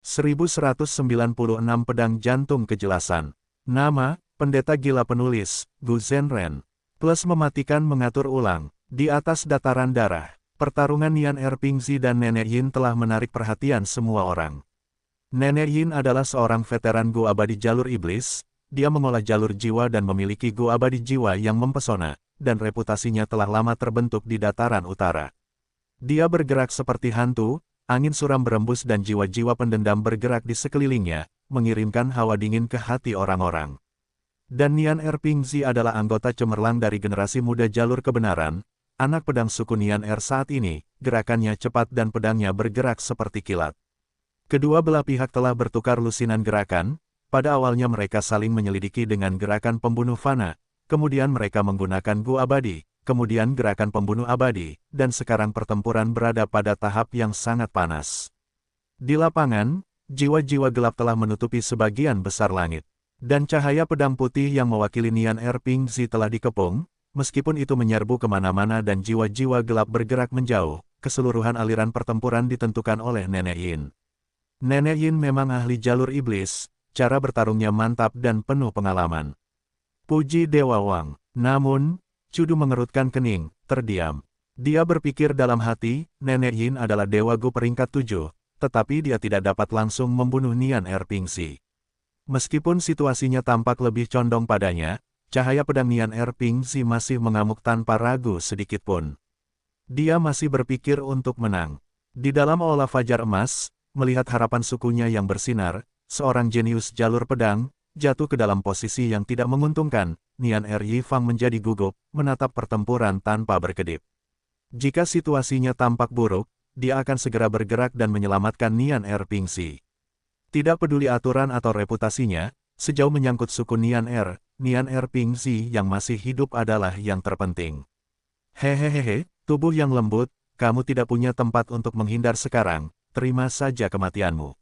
1196 Pedang Jantung Kejelasan. Nama, Pendeta Gila Penulis, Gu Zhenren. Plus mematikan mengatur ulang. Di atas dataran darah, pertarungan Nian Erpingzi dan Nenek Yin telah menarik perhatian semua orang. Nenek Yin adalah seorang veteran Gu Abadi Jalur Iblis. Dia mengolah jalur jiwa dan memiliki Gu Abadi Jiwa yang mempesona, dan reputasinya telah lama terbentuk di dataran utara. Dia bergerak seperti hantu, angin suram berembus dan jiwa-jiwa pendendam bergerak di sekelilingnya, mengirimkan hawa dingin ke hati orang-orang. Dan Nian Erpingzi adalah anggota cemerlang dari generasi muda jalur kebenaran, anak pedang suku Nian Er saat ini, gerakannya cepat dan pedangnya bergerak seperti kilat. Kedua belah pihak telah bertukar lusinan gerakan, pada awalnya mereka saling menyelidiki dengan gerakan pembunuh fana, kemudian mereka menggunakan Gu Abadi, kemudian gerakan pembunuh abadi, dan sekarang pertempuran berada pada tahap yang sangat panas. Di lapangan, jiwa-jiwa gelap telah menutupi sebagian besar langit. Dan cahaya pedang putih yang mewakili Nian Erpingzi telah dikepung, meskipun itu menyerbu kemana-mana dan jiwa-jiwa gelap bergerak menjauh, keseluruhan aliran pertempuran ditentukan oleh Nenek Yin. Nenek Yin memang ahli jalur iblis, cara bertarungnya mantap dan penuh pengalaman. Puji Dewa Wang. Namun, Cudu mengerutkan kening, terdiam. Dia berpikir dalam hati, Nenek Yin adalah Dewa Gu peringkat 7, tetapi dia tidak dapat langsung membunuh Nian Erpingzi. Meskipun situasinya tampak lebih condong padanya, cahaya pedang Nian Erpingzi masih mengamuk tanpa ragu sedikitpun. Dia masih berpikir untuk menang. Di dalam aula fajar emas, melihat harapan sukunya yang bersinar, seorang jenius jalur pedang, jatuh ke dalam posisi yang tidak menguntungkan, Nian Er Yifang menjadi gugup, menatap pertempuran tanpa berkedip. Jika situasinya tampak buruk, dia akan segera bergerak dan menyelamatkan Nian Erpingzi. Tidak peduli aturan atau reputasinya, sejauh menyangkut suku Nian Erpingzi yang masih hidup adalah yang terpenting. Hehehe, tubuh yang lembut, kamu tidak punya tempat untuk menghindar sekarang, terima saja kematianmu.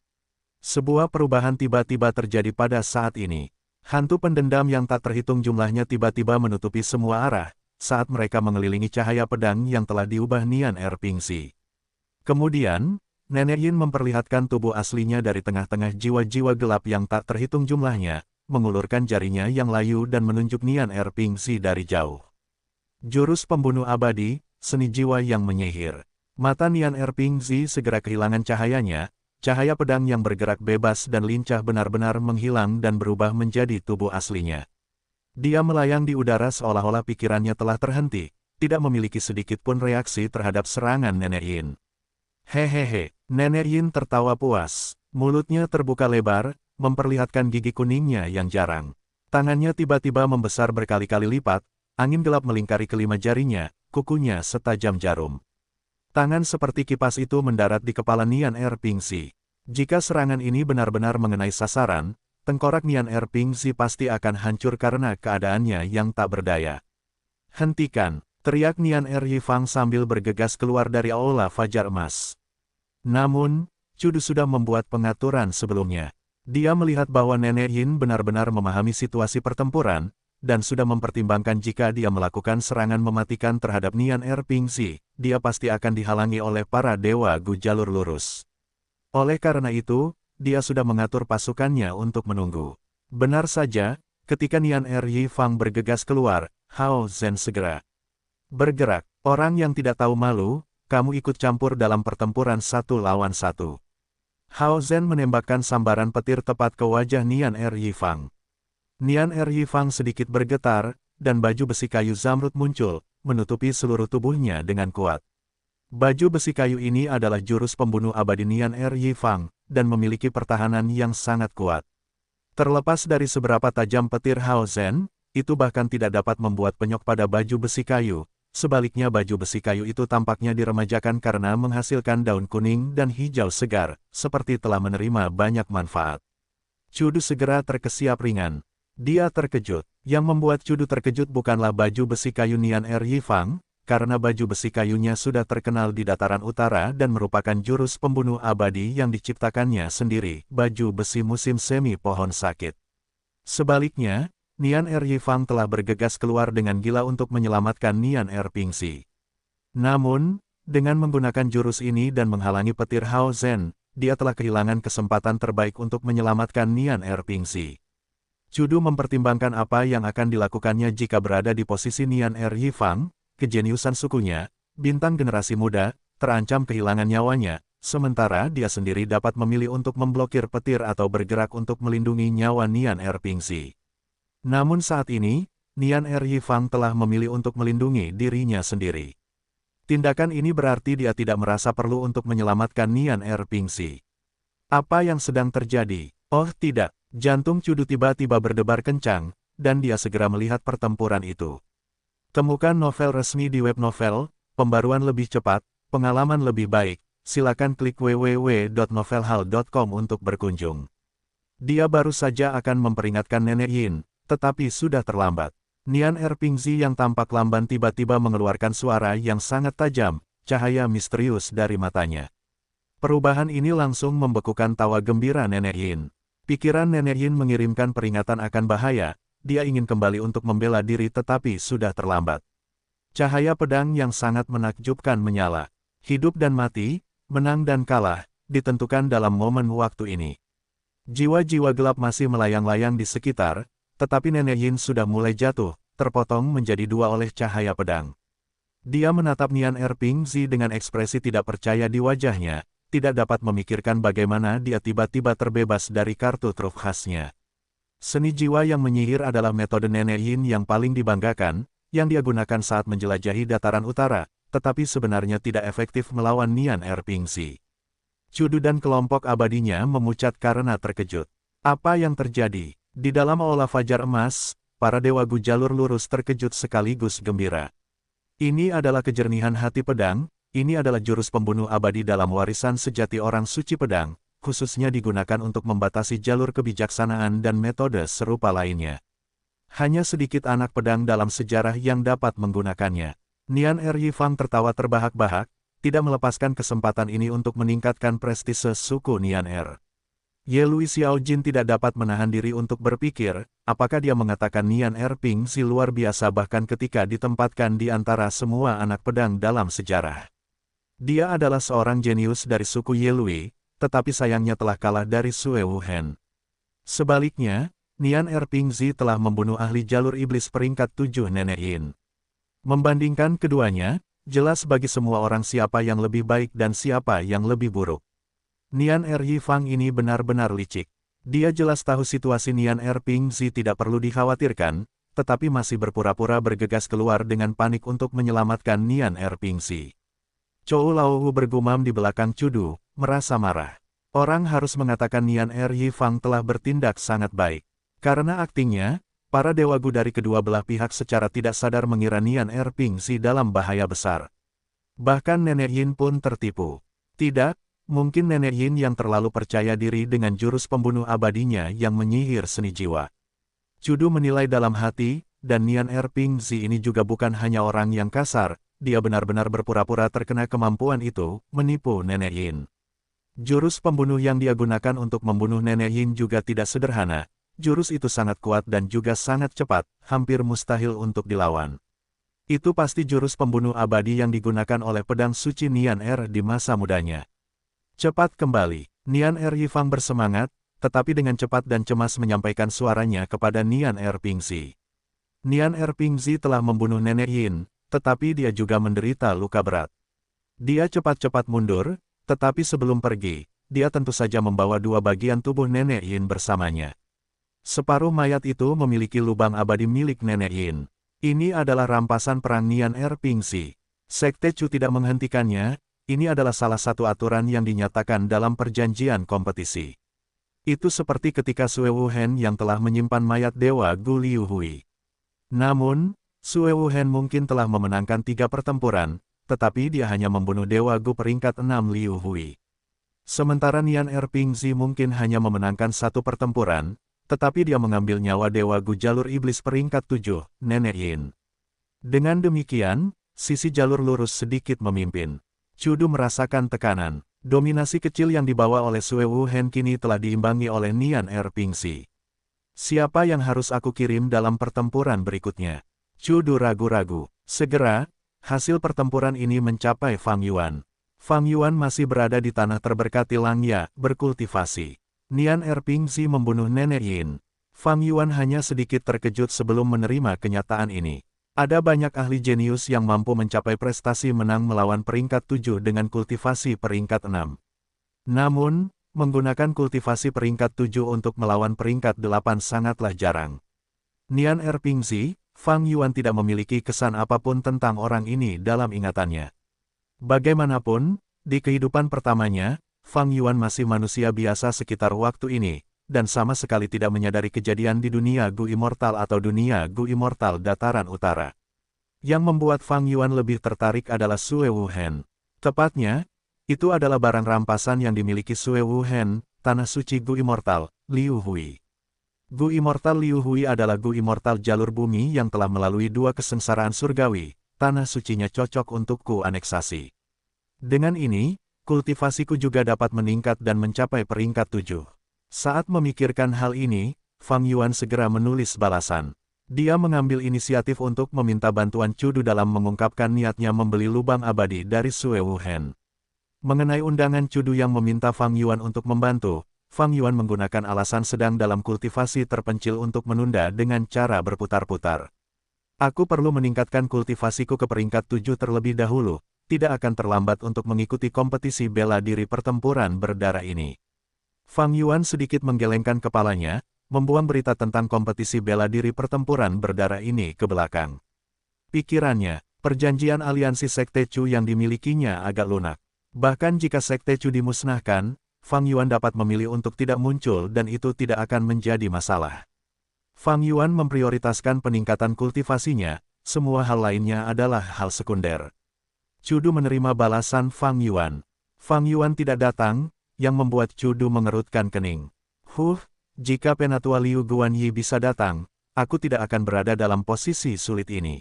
Sebuah perubahan tiba-tiba terjadi pada saat ini. Hantu pendendam yang tak terhitung jumlahnya tiba-tiba menutupi semua arah, saat mereka mengelilingi cahaya pedang yang telah diubah Nian Erpingzi. Kemudian, Nenek Yin memperlihatkan tubuh aslinya dari tengah-tengah jiwa-jiwa gelap yang tak terhitung jumlahnya, mengulurkan jarinya yang layu dan menunjuk Nian Erpingzi dari jauh. Jurus pembunuh abadi, seni jiwa yang menyihir. Mata Nian Erpingzi segera kehilangan cahayanya, cahaya pedang yang bergerak bebas dan lincah benar-benar menghilang dan berubah menjadi tubuh aslinya. Dia melayang di udara seolah-olah pikirannya telah terhenti, tidak memiliki sedikit pun reaksi terhadap serangan Nenek Yin. Hehehe, Nenek Yin tertawa puas. Mulutnya terbuka lebar, memperlihatkan gigi kuningnya yang jarang. Tangannya tiba-tiba membesar berkali-kali lipat, angin gelap melingkari kelima jarinya, kukunya setajam jarum. Tangan seperti kipas itu mendarat di kepala Nian Erpingzi. Jika serangan ini benar-benar mengenai sasaran, tengkorak Nian Erpingzi pasti akan hancur karena keadaannya yang tak berdaya. Hentikan, teriak Nian Er Yifang sambil bergegas keluar dari aula fajar emas. Namun, Cudu sudah membuat pengaturan sebelumnya. Dia melihat bahwa Nenek Yin benar-benar memahami situasi pertempuran, dan sudah mempertimbangkan jika dia melakukan serangan mematikan terhadap Nian Erpingzi, dia pasti akan dihalangi oleh para dewa Gu jalur lurus. Oleh karena itu, dia sudah mengatur pasukannya untuk menunggu. Benar saja, ketika Nian Er Yifang bergegas keluar, Hao Zhen segera bergerak. Orang yang tidak tahu malu, kamu ikut campur dalam pertempuran 1 lawan 1. Hao Zhen menembakkan sambaran petir tepat ke wajah Nian Er Yifang. Nian Er Yifang sedikit bergetar, dan baju besi kayu zamrud muncul, menutupi seluruh tubuhnya dengan kuat. Baju besi kayu ini adalah jurus pembunuh abadi Nian Er Yifang, dan memiliki pertahanan yang sangat kuat. Terlepas dari seberapa tajam petir Hao Zhen, itu bahkan tidak dapat membuat penyok pada baju besi kayu. Sebaliknya baju besi kayu itu tampaknya diremajakan karena menghasilkan daun kuning dan hijau segar, seperti telah menerima banyak manfaat. Cudu segera terkesiap ringan. Dia terkejut. Yang membuat Cudu terkejut bukanlah baju besi kayu Nian Er Yifang, karena baju besi kayunya sudah terkenal di dataran utara dan merupakan jurus pembunuh abadi yang diciptakannya sendiri, baju besi musim semi pohon sakit. Sebaliknya, Nian Er Yifang telah bergegas keluar dengan gila untuk menyelamatkan Nian Erpingzi. Namun, dengan menggunakan jurus ini dan menghalangi petir Hao Zhen, dia telah kehilangan kesempatan terbaik untuk menyelamatkan Nian Erpingzi. Chudu mempertimbangkan apa yang akan dilakukannya jika berada di posisi Nian Er Yifang, kejeniusan sukunya, bintang generasi muda, terancam kehilangan nyawanya, sementara dia sendiri dapat memilih untuk memblokir petir atau bergerak untuk melindungi nyawa Nian Erpingzi. Namun saat ini, Nian Er Yifang telah memilih untuk melindungi dirinya sendiri. Tindakan ini berarti dia tidak merasa perlu untuk menyelamatkan Nian Erpingzi. Apa yang sedang terjadi? Oh tidak, jantung Chudu tiba-tiba berdebar kencang, dan dia segera melihat pertempuran itu. Temukan novel resmi di web novel, pembaruan lebih cepat, pengalaman lebih baik, silakan klik www.novelhal.com untuk berkunjung. Dia baru saja akan memperingatkan Nenek Yin, tetapi sudah terlambat. Nian Erpingzi yang tampak lamban tiba-tiba mengeluarkan suara yang sangat tajam, cahaya misterius dari matanya. Perubahan ini langsung membekukan tawa gembira Nenek Yin. Pikiran Nenek Yin mengirimkan peringatan akan bahaya, dia ingin kembali untuk membela diri tetapi sudah terlambat. Cahaya pedang yang sangat menakjubkan menyala. Hidup dan mati, menang dan kalah, ditentukan dalam momen waktu ini. Jiwa-jiwa gelap masih melayang-layang di sekitar, tetapi Nenek Yin sudah mulai jatuh, terpotong menjadi dua oleh cahaya pedang. Dia menatap Nian Erpingzi dengan ekspresi tidak percaya di wajahnya, tidak dapat memikirkan bagaimana dia tiba-tiba terbebas dari kartu truf khasnya. Seni jiwa yang menyihir adalah metode Nenek Yin yang paling dibanggakan, yang dia gunakan saat menjelajahi dataran utara, tetapi sebenarnya tidak efektif melawan Nian Erpingzi. Chudu dan kelompok abadinya memucat karena terkejut. Apa yang terjadi? Di dalam aula Fajar Emas, para Dewa Gu jalur lurus terkejut sekaligus gembira. Ini adalah kejernihan hati pedang, ini adalah jurus pembunuh abadi dalam warisan sejati orang suci pedang, khususnya digunakan untuk membatasi jalur kebijaksanaan dan metode serupa lainnya. Hanya sedikit anak pedang dalam sejarah yang dapat menggunakannya. Nian Er Yifang tertawa terbahak-bahak, tidak melepaskan kesempatan ini untuk meningkatkan prestise suku Nian Er. Ye Lui Xiaojin tidak dapat menahan diri untuk berpikir, apakah dia mengatakan Nian Erpingzi luar biasa bahkan ketika ditempatkan di antara semua anak pedang dalam sejarah. Dia adalah seorang jenius dari suku Ye Lui, tetapi sayangnya telah kalah dari Sue Wuhen. Sebaliknya, Nian Erpingzi telah membunuh ahli jalur iblis peringkat 7 Nenek Yin. Membandingkan keduanya, jelas bagi semua orang siapa yang lebih baik dan siapa yang lebih buruk. Nian Er Yifang ini benar-benar licik. Dia jelas tahu situasi Nian Erpingzi tidak perlu dikhawatirkan, tetapi masih berpura-pura bergegas keluar dengan panik untuk menyelamatkan Nian Erpingzi. Chou Laohu bergumam di belakang Chudu, merasa marah. Orang harus mengatakan Nian Er Yifang telah bertindak sangat baik. Karena aktingnya, para Dewa Gu dari kedua belah pihak secara tidak sadar mengira Nian Erpingzi dalam bahaya besar. Bahkan Nenek Yin pun tertipu. Tidak, mungkin Nenek Yin yang terlalu percaya diri dengan jurus pembunuh abadinya yang menyihir seni jiwa. Chudu menilai dalam hati, dan Nian Erpingzi ini juga bukan hanya orang yang kasar, dia benar-benar berpura-pura terkena kemampuan itu, menipu Nenek Yin. Jurus pembunuh yang dia gunakan untuk membunuh Nenek Yin juga tidak sederhana, jurus itu sangat kuat dan juga sangat cepat, hampir mustahil untuk dilawan. Itu pasti jurus pembunuh abadi yang digunakan oleh pedang suci Nian Er di masa mudanya. Cepat kembali, Nian Er Yifang bersemangat, tetapi dengan cepat dan cemas menyampaikan suaranya kepada Nian Erpingzi. Nian Erpingzi telah membunuh Nenek Yin, tetapi dia juga menderita luka berat. Dia cepat-cepat mundur, tetapi sebelum pergi, dia tentu saja membawa dua bagian tubuh Nenek Yin bersamanya. Separuh mayat itu memiliki lubang abadi milik Nenek Yin. Ini adalah rampasan perang Nian Erpingzi. Sekte Chu tidak menghentikannya. Ini adalah salah satu aturan yang dinyatakan dalam perjanjian kompetisi. Itu seperti ketika Sue Wuhen yang telah menyimpan mayat Dewa Gu Liu Hui. Namun, Sue Wuhen mungkin telah memenangkan 3 pertempuran, tetapi dia hanya membunuh Dewa Gu peringkat 6 Liu Hui. Sementara Nian Erpingzi mungkin hanya memenangkan 1 pertempuran, tetapi dia mengambil nyawa Dewa Gu jalur iblis peringkat 7, Nenek Yin. Dengan demikian, sisi jalur lurus sedikit memimpin. Chudu merasakan tekanan. Dominasi kecil yang dibawa oleh Sue Wuhen kini telah diimbangi oleh Nian Erpingzi. Siapa yang harus aku kirim dalam pertempuran berikutnya? Chudu ragu-ragu. Segera, hasil pertempuran ini mencapai Fang Yuan. Fang Yuan masih berada di tanah terberkati Langya, berkultivasi. Nian Erpingzi membunuh Nenek Yin. Fang Yuan hanya sedikit terkejut sebelum menerima kenyataan ini. Ada banyak ahli jenius yang mampu mencapai prestasi menang melawan peringkat 7 dengan kultivasi peringkat 6. Namun, menggunakan kultivasi peringkat 7 untuk melawan peringkat 8 sangatlah jarang. Nian Erpingzi, Fang Yuan tidak memiliki kesan apapun tentang orang ini dalam ingatannya. Bagaimanapun, di kehidupan pertamanya, Fang Yuan masih manusia biasa sekitar waktu ini, dan sama sekali tidak menyadari kejadian di dunia Gu Immortal atau dunia Gu Immortal Dataran Utara. Yang membuat Fang Yuan lebih tertarik adalah Sue Wuhen. Tepatnya, itu adalah barang rampasan yang dimiliki Sue Wuhen, tanah suci Gu Immortal, Liu Hui. Gu Immortal Liu Hui adalah Gu Immortal jalur bumi yang telah melalui 2 kesengsaraan surgawi, tanah sucinya cocok untukku aneksasi. Dengan ini, kultivasiku juga dapat meningkat dan mencapai peringkat 7. Saat memikirkan hal ini, Fang Yuan segera menulis balasan. Dia mengambil inisiatif untuk meminta bantuan Cudu dalam mengungkapkan niatnya membeli lubang abadi dari Sue Wuhen. Mengenai undangan Cudu yang meminta Fang Yuan untuk membantu, Fang Yuan menggunakan alasan sedang dalam kultivasi terpencil untuk menunda dengan cara berputar-putar. Aku perlu meningkatkan kultivasiku ke peringkat 7 terlebih dahulu, tidak akan terlambat untuk mengikuti kompetisi bela diri pertempuran berdarah ini. Fang Yuan sedikit menggelengkan kepalanya, membuang berita tentang kompetisi bela diri pertempuran berdarah ini ke belakang. Pikirannya, perjanjian aliansi Sekte Chu yang dimilikinya agak lunak. Bahkan jika Sekte Chu dimusnahkan, Fang Yuan dapat memilih untuk tidak muncul dan itu tidak akan menjadi masalah. Fang Yuan memprioritaskan peningkatan kultivasinya, semua hal lainnya adalah hal sekunder. Cudu menerima balasan Fang Yuan. Fang Yuan tidak datang, yang membuat Cudu mengerutkan kening. Jika Penatua Liu Guanyi bisa datang, aku tidak akan berada dalam posisi sulit ini.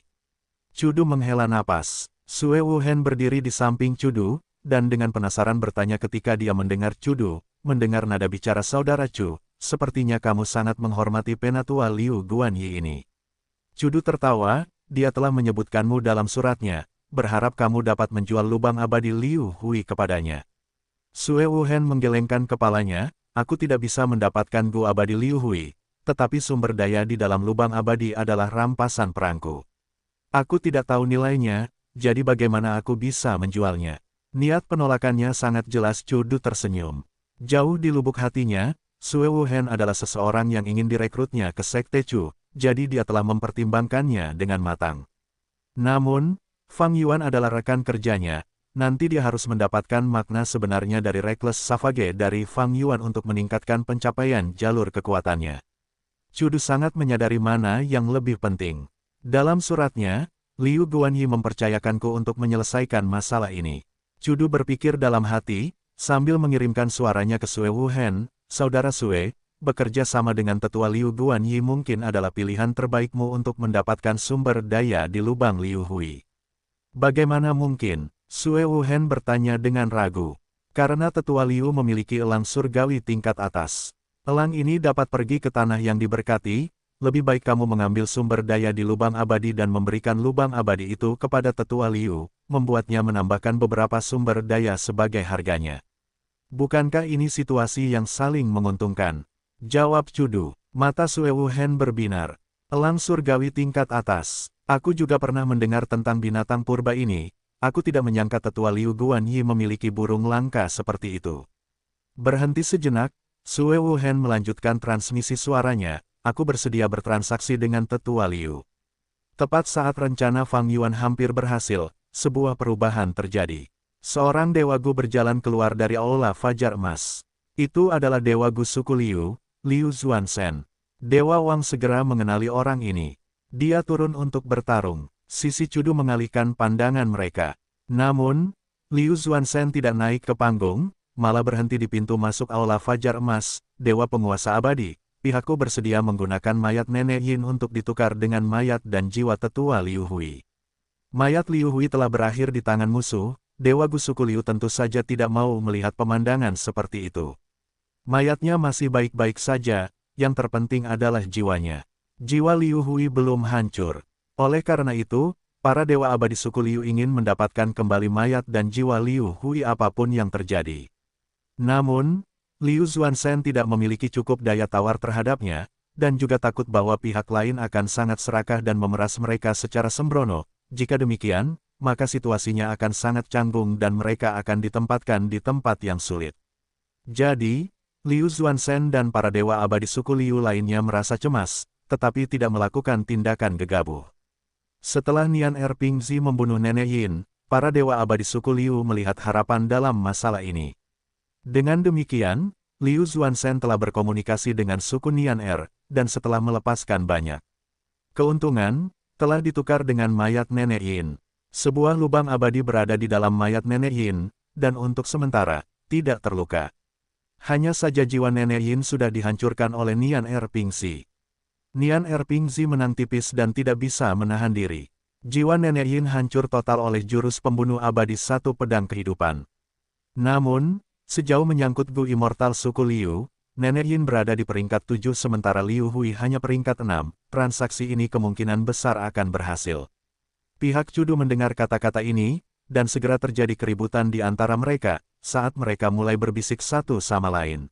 Cudu menghela napas. Sue Wuhen berdiri di samping Cudu, dan dengan penasaran bertanya ketika dia mendengar Cudu, mendengar nada bicara saudara Cu, sepertinya kamu sangat menghormati Penatua Liu Guanyi ini. Cudu tertawa, dia telah menyebutkanmu dalam suratnya, berharap kamu dapat menjual lubang abadi Liu Hui kepadanya. Sue Wuhen menggelengkan kepalanya, aku tidak bisa mendapatkan Gu abadi Liu Hui, tetapi sumber daya di dalam lubang abadi adalah rampasan perangku. Aku tidak tahu nilainya, jadi bagaimana aku bisa menjualnya? Niat penolakannya sangat jelas. Cudu tersenyum. Jauh di lubuk hatinya, Sue Wuhen adalah seseorang yang ingin direkrutnya ke Sekte Chu, jadi dia telah mempertimbangkannya dengan matang. Namun, Fang Yuan adalah rekan kerjanya, nanti dia harus mendapatkan makna sebenarnya dari Reckless Savage dari Fang Yuan untuk meningkatkan pencapaian jalur kekuatannya. Cudu sangat menyadari mana yang lebih penting. Dalam suratnya, Liu Guanyi mempercayakanku untuk menyelesaikan masalah ini. Cudu berpikir dalam hati, sambil mengirimkan suaranya ke Sue Wuhen, saudara Sue, bekerja sama dengan tetua Liu Guanyi mungkin adalah pilihan terbaikmu untuk mendapatkan sumber daya di lubang Liu Hui. Bagaimana mungkin? Sue Wuhen bertanya dengan ragu. Karena tetua Liu memiliki elang surgawi tingkat atas. Elang ini dapat pergi ke tanah yang diberkati, lebih baik kamu mengambil sumber daya di lubang abadi dan memberikan lubang abadi itu kepada tetua Liu, membuatnya menambahkan beberapa sumber daya sebagai harganya. Bukankah ini situasi yang saling menguntungkan? Jawab Cudu. Mata Sue Wuhen berbinar. Elang surgawi tingkat atas. Aku juga pernah mendengar tentang binatang purba ini. Aku tidak menyangka tetua Liu Guanyi memiliki burung langka seperti itu. Berhenti sejenak, Sue Wuhen melanjutkan transmisi suaranya, aku bersedia bertransaksi dengan tetua Liu. Tepat saat rencana Fang Yuan hampir berhasil, sebuah perubahan terjadi. Seorang Dewa Gu berjalan keluar dari Aula Fajar Emas. Itu adalah Dewa Gu suku Liu, Liu Zuanshen. Dewa Wang segera mengenali orang ini. Dia turun untuk bertarung. Sisi Cudu mengalihkan pandangan mereka. Namun, Liu Zuanshen tidak naik ke panggung, malah berhenti di pintu masuk Aula Fajar Emas, Dewa Penguasa Abadi. Pihakku bersedia menggunakan mayat Nenek Yin untuk ditukar dengan mayat dan jiwa tetua Liu Hui. Mayat Liu Hui telah berakhir di tangan musuh, Dewa Gu suku Liu tentu saja tidak mau melihat pemandangan seperti itu. Mayatnya masih baik-baik saja, yang terpenting adalah jiwanya. Jiwa Liu Hui belum hancur. Oleh karena itu, para dewa abadi suku Liu ingin mendapatkan kembali mayat dan jiwa Liu Hui apapun yang terjadi. Namun, Liu Xuanzhen tidak memiliki cukup daya tawar terhadapnya, dan juga takut bahwa pihak lain akan sangat serakah dan memeras mereka secara sembrono. Jika demikian, maka situasinya akan sangat canggung dan mereka akan ditempatkan di tempat yang sulit. Jadi, Liu Xuanzhen dan para dewa abadi suku Liu lainnya merasa cemas, tetapi tidak melakukan tindakan gegabah. Setelah Nian Erpingzi membunuh Nenek Yin, para dewa abadi suku Liu melihat harapan dalam masalah ini. Dengan demikian, Liu Xuanzhen telah berkomunikasi dengan suku Nian Er, dan setelah melepaskan banyak keuntungan, telah ditukar dengan mayat Nenek Yin. Sebuah lubang abadi berada di dalam mayat Nenek Yin, dan untuk sementara, tidak terluka. Hanya saja jiwa Nenek Yin sudah dihancurkan oleh Nian Erpingzi. Nian Erpingzi menang tipis dan tidak bisa menahan diri. Jiwa Nenek Yin hancur total oleh jurus pembunuh abadi satu pedang kehidupan. Namun, sejauh menyangkut Gu Immortal suku Liu, Nenek Yin berada di peringkat 7 sementara Liu Hui hanya peringkat 6, transaksi ini kemungkinan besar akan berhasil. Pihak Cudu mendengar kata-kata ini, dan segera terjadi keributan di antara mereka, saat mereka mulai berbisik satu sama lain.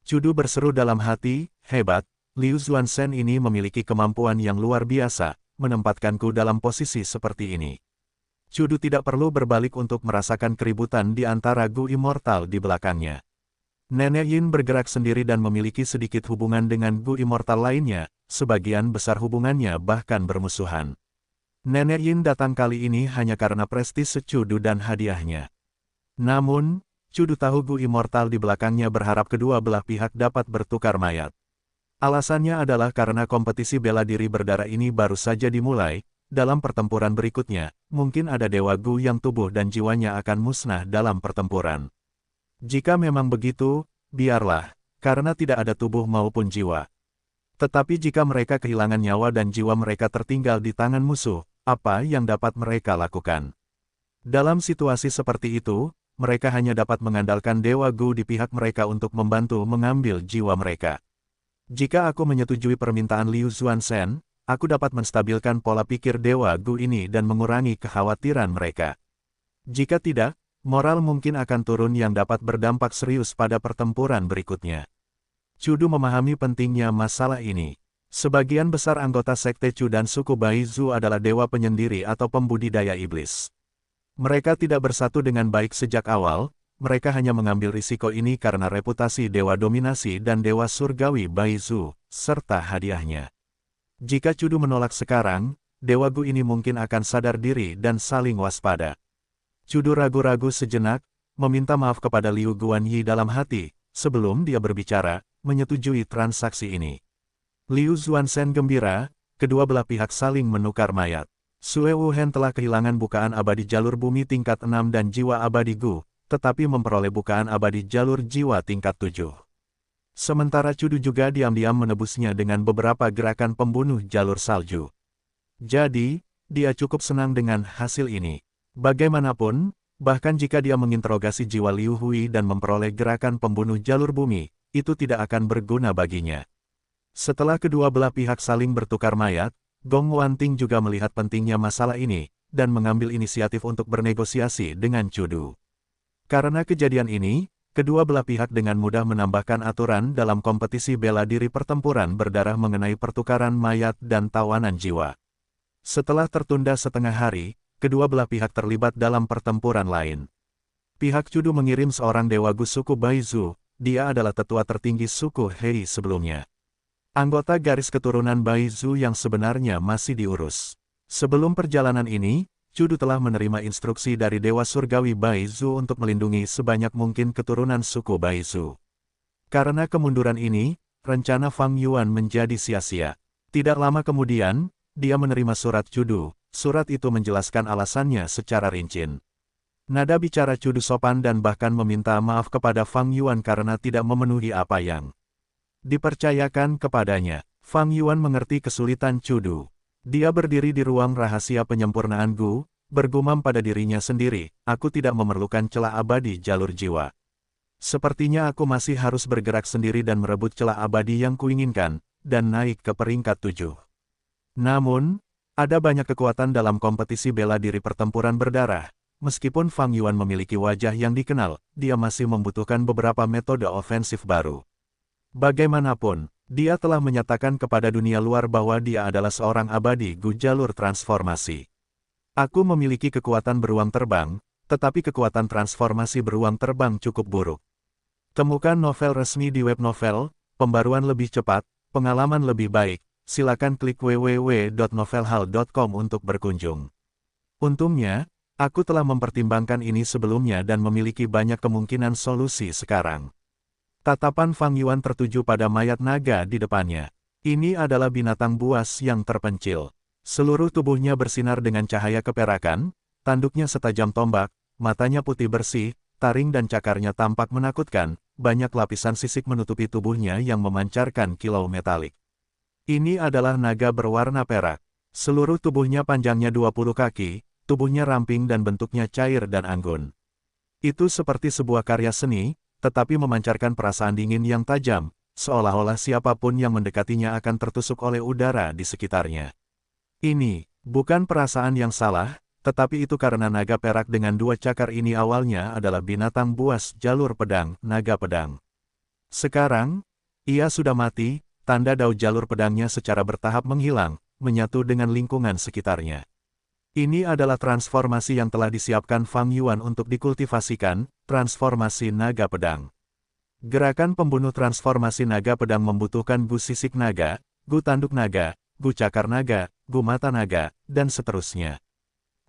Cudu berseru dalam hati, hebat, Liu Xuanzhen ini memiliki kemampuan yang luar biasa, menempatkanku dalam posisi seperti ini. Cudu tidak perlu berbalik untuk merasakan keributan di antara Gu Immortal di belakangnya. Nenek Yin bergerak sendiri dan memiliki sedikit hubungan dengan Gu Immortal lainnya, sebagian besar hubungannya bahkan bermusuhan. Nenek Yin datang kali ini hanya karena prestise Cudu dan hadiahnya. Namun, Cudu tahu Gu Immortal di belakangnya berharap kedua belah pihak dapat bertukar mayat. Alasannya adalah karena kompetisi bela diri berdarah ini baru saja dimulai, dalam pertempuran berikutnya, mungkin ada Dewa Gu yang tubuh dan jiwanya akan musnah dalam pertempuran. Jika memang begitu, biarlah, karena tidak ada tubuh maupun jiwa. Tetapi jika mereka kehilangan nyawa dan jiwa mereka tertinggal di tangan musuh, apa yang dapat mereka lakukan? Dalam situasi seperti itu, mereka hanya dapat mengandalkan Dewa Gu di pihak mereka untuk membantu mengambil jiwa mereka. Jika aku menyetujui permintaan Liu Xuanzhen, aku dapat menstabilkan pola pikir Dewa Gu ini dan mengurangi kekhawatiran mereka. Jika tidak, moral mungkin akan turun yang dapat berdampak serius pada pertempuran berikutnya. Cudu memahami pentingnya masalah ini. Sebagian besar anggota Sekte Chu dan suku Bai Zhu adalah dewa penyendiri atau pembudidaya iblis. Mereka tidak bersatu dengan baik sejak awal, mereka hanya mengambil risiko ini karena reputasi Dewa Dominasi dan Dewa Surgawi Bai Zhu, serta hadiahnya. Jika Cudu menolak sekarang, Dewa Gu ini mungkin akan sadar diri dan saling waspada. Cudu ragu-ragu sejenak, meminta maaf kepada Liu Guanyi dalam hati, sebelum dia berbicara, menyetujui transaksi ini. Liu Xuanzhen gembira, kedua belah pihak saling menukar mayat. Sue Wuhen telah kehilangan bukaan abadi jalur bumi tingkat 6 dan jiwa abadi Gu, tetapi memperoleh bukaan abadi jalur jiwa tingkat 7. Sementara Cudu juga diam-diam menebusnya dengan beberapa gerakan pembunuh jalur salju. Jadi, dia cukup senang dengan hasil ini. Bagaimanapun, bahkan jika dia menginterogasi jiwa Liu Hui dan memperoleh gerakan pembunuh jalur bumi, itu tidak akan berguna baginya. Setelah kedua belah pihak saling bertukar mayat, Gong Wanting juga melihat pentingnya masalah ini, dan mengambil inisiatif untuk bernegosiasi dengan Cudu. Karena kejadian ini, kedua belah pihak dengan mudah menambahkan aturan dalam kompetisi bela diri pertempuran berdarah mengenai pertukaran mayat dan tawanan jiwa. Setelah tertunda setengah hari, kedua belah pihak terlibat dalam pertempuran lain. Pihak Cudu mengirim seorang dewa Gu suku Bai Zhu, dia adalah tetua tertinggi suku Hei sebelumnya. Anggota garis keturunan Bai Zhu yang sebenarnya masih diurus. Sebelum perjalanan ini, Cudu telah menerima instruksi dari Dewa Surgawi Bai Zhu untuk melindungi sebanyak mungkin keturunan suku Bai Zhu. Karena kemunduran ini, rencana Fang Yuan menjadi sia-sia. Tidak lama kemudian, dia menerima surat Cudu. Surat itu menjelaskan alasannya secara rinci. Nada bicara Cudu sopan dan bahkan meminta maaf kepada Fang Yuan karena tidak memenuhi apa yang dipercayakan kepadanya. Fang Yuan mengerti kesulitan Cudu. Dia berdiri di ruang rahasia penyempurnaan Gu, bergumam pada dirinya sendiri, aku tidak memerlukan celah abadi jalur jiwa. Sepertinya aku masih harus bergerak sendiri dan merebut celah abadi yang kuinginkan, dan naik ke peringkat 7. Namun, Ada banyak kekuatan dalam kompetisi bela diri pertempuran berdarah. Meskipun Fang Yuan memiliki wajah yang dikenal, dia masih membutuhkan beberapa metode ofensif baru. Bagaimanapun, dia telah menyatakan kepada dunia luar bahwa dia adalah seorang abadi Gu jalur transformasi. Aku memiliki kekuatan beruang terbang, tetapi kekuatan transformasi beruang terbang cukup buruk. Temukan novel resmi di web novel, pembaruan lebih cepat, pengalaman lebih baik, silakan klik www.novelhal.com untuk berkunjung. Untungnya, aku telah mempertimbangkan ini sebelumnya dan memiliki banyak kemungkinan solusi sekarang. Tatapan Fang Yuan tertuju pada mayat naga di depannya. Ini adalah binatang buas yang terpencil. Seluruh tubuhnya bersinar dengan cahaya keperakan, tanduknya setajam tombak, matanya putih bersih, taring dan cakarnya tampak menakutkan, banyak lapisan sisik menutupi tubuhnya yang memancarkan kilau metalik. Ini adalah naga berwarna perak. Seluruh tubuhnya panjangnya 20 kaki, tubuhnya ramping dan bentuknya cair dan anggun. Itu seperti sebuah karya seni, tetapi memancarkan perasaan dingin yang tajam, seolah-olah siapapun yang mendekatinya akan tertusuk oleh udara di sekitarnya. Ini bukan perasaan yang salah, tetapi itu karena naga perak dengan dua cakar ini awalnya adalah binatang buas jalur pedang, naga pedang. Sekarang, ia sudah mati, tanda daun jalur pedangnya secara bertahap menghilang, menyatu dengan lingkungan sekitarnya. Ini adalah transformasi yang telah disiapkan Fang Yuan untuk dikultivasikan, transformasi naga pedang. Gerakan pembunuh transformasi naga pedang membutuhkan Gu sisik naga, Gu tanduk naga, Gu cakar naga, Gu mata naga, dan seterusnya.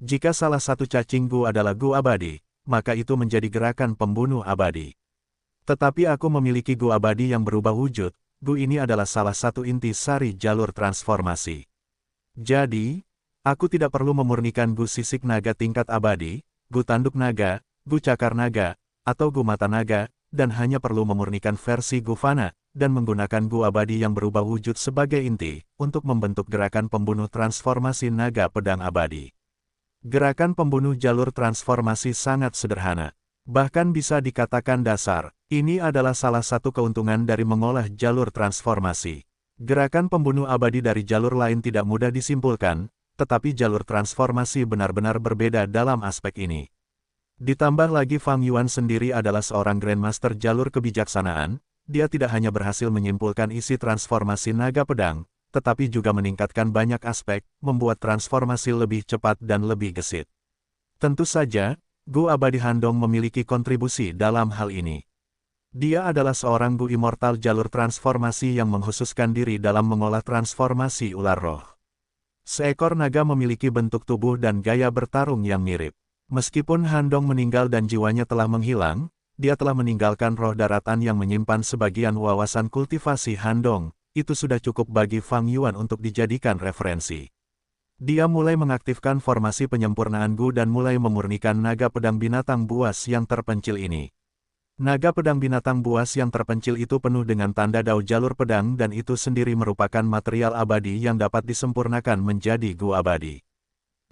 Jika salah satu cacing Gu adalah Gu abadi, maka itu menjadi gerakan pembunuh abadi. Tetapi aku memiliki Gu abadi yang berubah wujud, Gu ini adalah salah satu inti sari jalur transformasi. Jadi, aku tidak perlu memurnikan Gu sisik naga tingkat abadi, Gu tanduk naga, Gu cakar naga, atau Gu mata naga, dan hanya perlu memurnikan versi Gu fana, dan menggunakan Gu abadi yang berubah wujud sebagai inti, untuk membentuk gerakan pembunuh transformasi naga pedang abadi. Gerakan pembunuh jalur transformasi sangat sederhana. Bahkan bisa dikatakan dasar. Ini adalah salah satu keuntungan dari mengolah jalur transformasi. Gerakan pembunuh abadi dari jalur lain tidak mudah disimpulkan, tetapi jalur transformasi benar-benar berbeda dalam aspek ini. Ditambah lagi Fang Yuan sendiri adalah seorang Grandmaster jalur kebijaksanaan, dia tidak hanya berhasil menyimpulkan isi transformasi naga pedang, tetapi juga meningkatkan banyak aspek, membuat transformasi lebih cepat dan lebih gesit. Tentu saja, Gu abadi Handong memiliki kontribusi dalam hal ini. Dia adalah seorang Gu immortal jalur transformasi yang mengkhususkan diri dalam mengolah transformasi ular roh. Seekor naga memiliki bentuk tubuh dan gaya bertarung yang mirip. Meskipun Handong meninggal dan jiwanya telah menghilang, dia telah meninggalkan roh daratan yang menyimpan sebagian wawasan kultivasi Handong. Itu sudah cukup bagi Fang Yuan untuk dijadikan referensi. Dia mulai mengaktifkan formasi penyempurnaan Gu dan mulai memurnikan naga pedang binatang buas yang terpencil ini. Naga pedang binatang buas yang terpencil itu penuh dengan tanda dao jalur pedang dan itu sendiri merupakan material abadi yang dapat disempurnakan menjadi Gu abadi.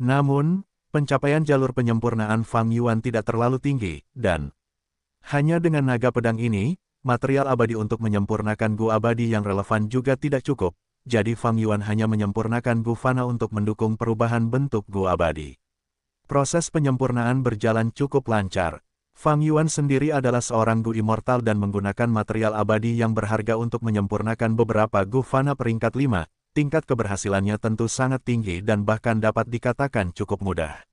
Namun, pencapaian jalur penyempurnaan Fang Yuan tidak terlalu tinggi, dan hanya dengan naga pedang ini, material abadi untuk menyempurnakan Gu abadi yang relevan juga tidak cukup, jadi Fang Yuan hanya menyempurnakan Gu fana untuk mendukung perubahan bentuk Gu abadi. Proses penyempurnaan berjalan cukup lancar. Fang Yuan sendiri adalah seorang Gu immortal dan menggunakan material abadi yang berharga untuk menyempurnakan beberapa Gu fana peringkat 5, tingkat keberhasilannya tentu sangat tinggi dan bahkan dapat dikatakan cukup mudah.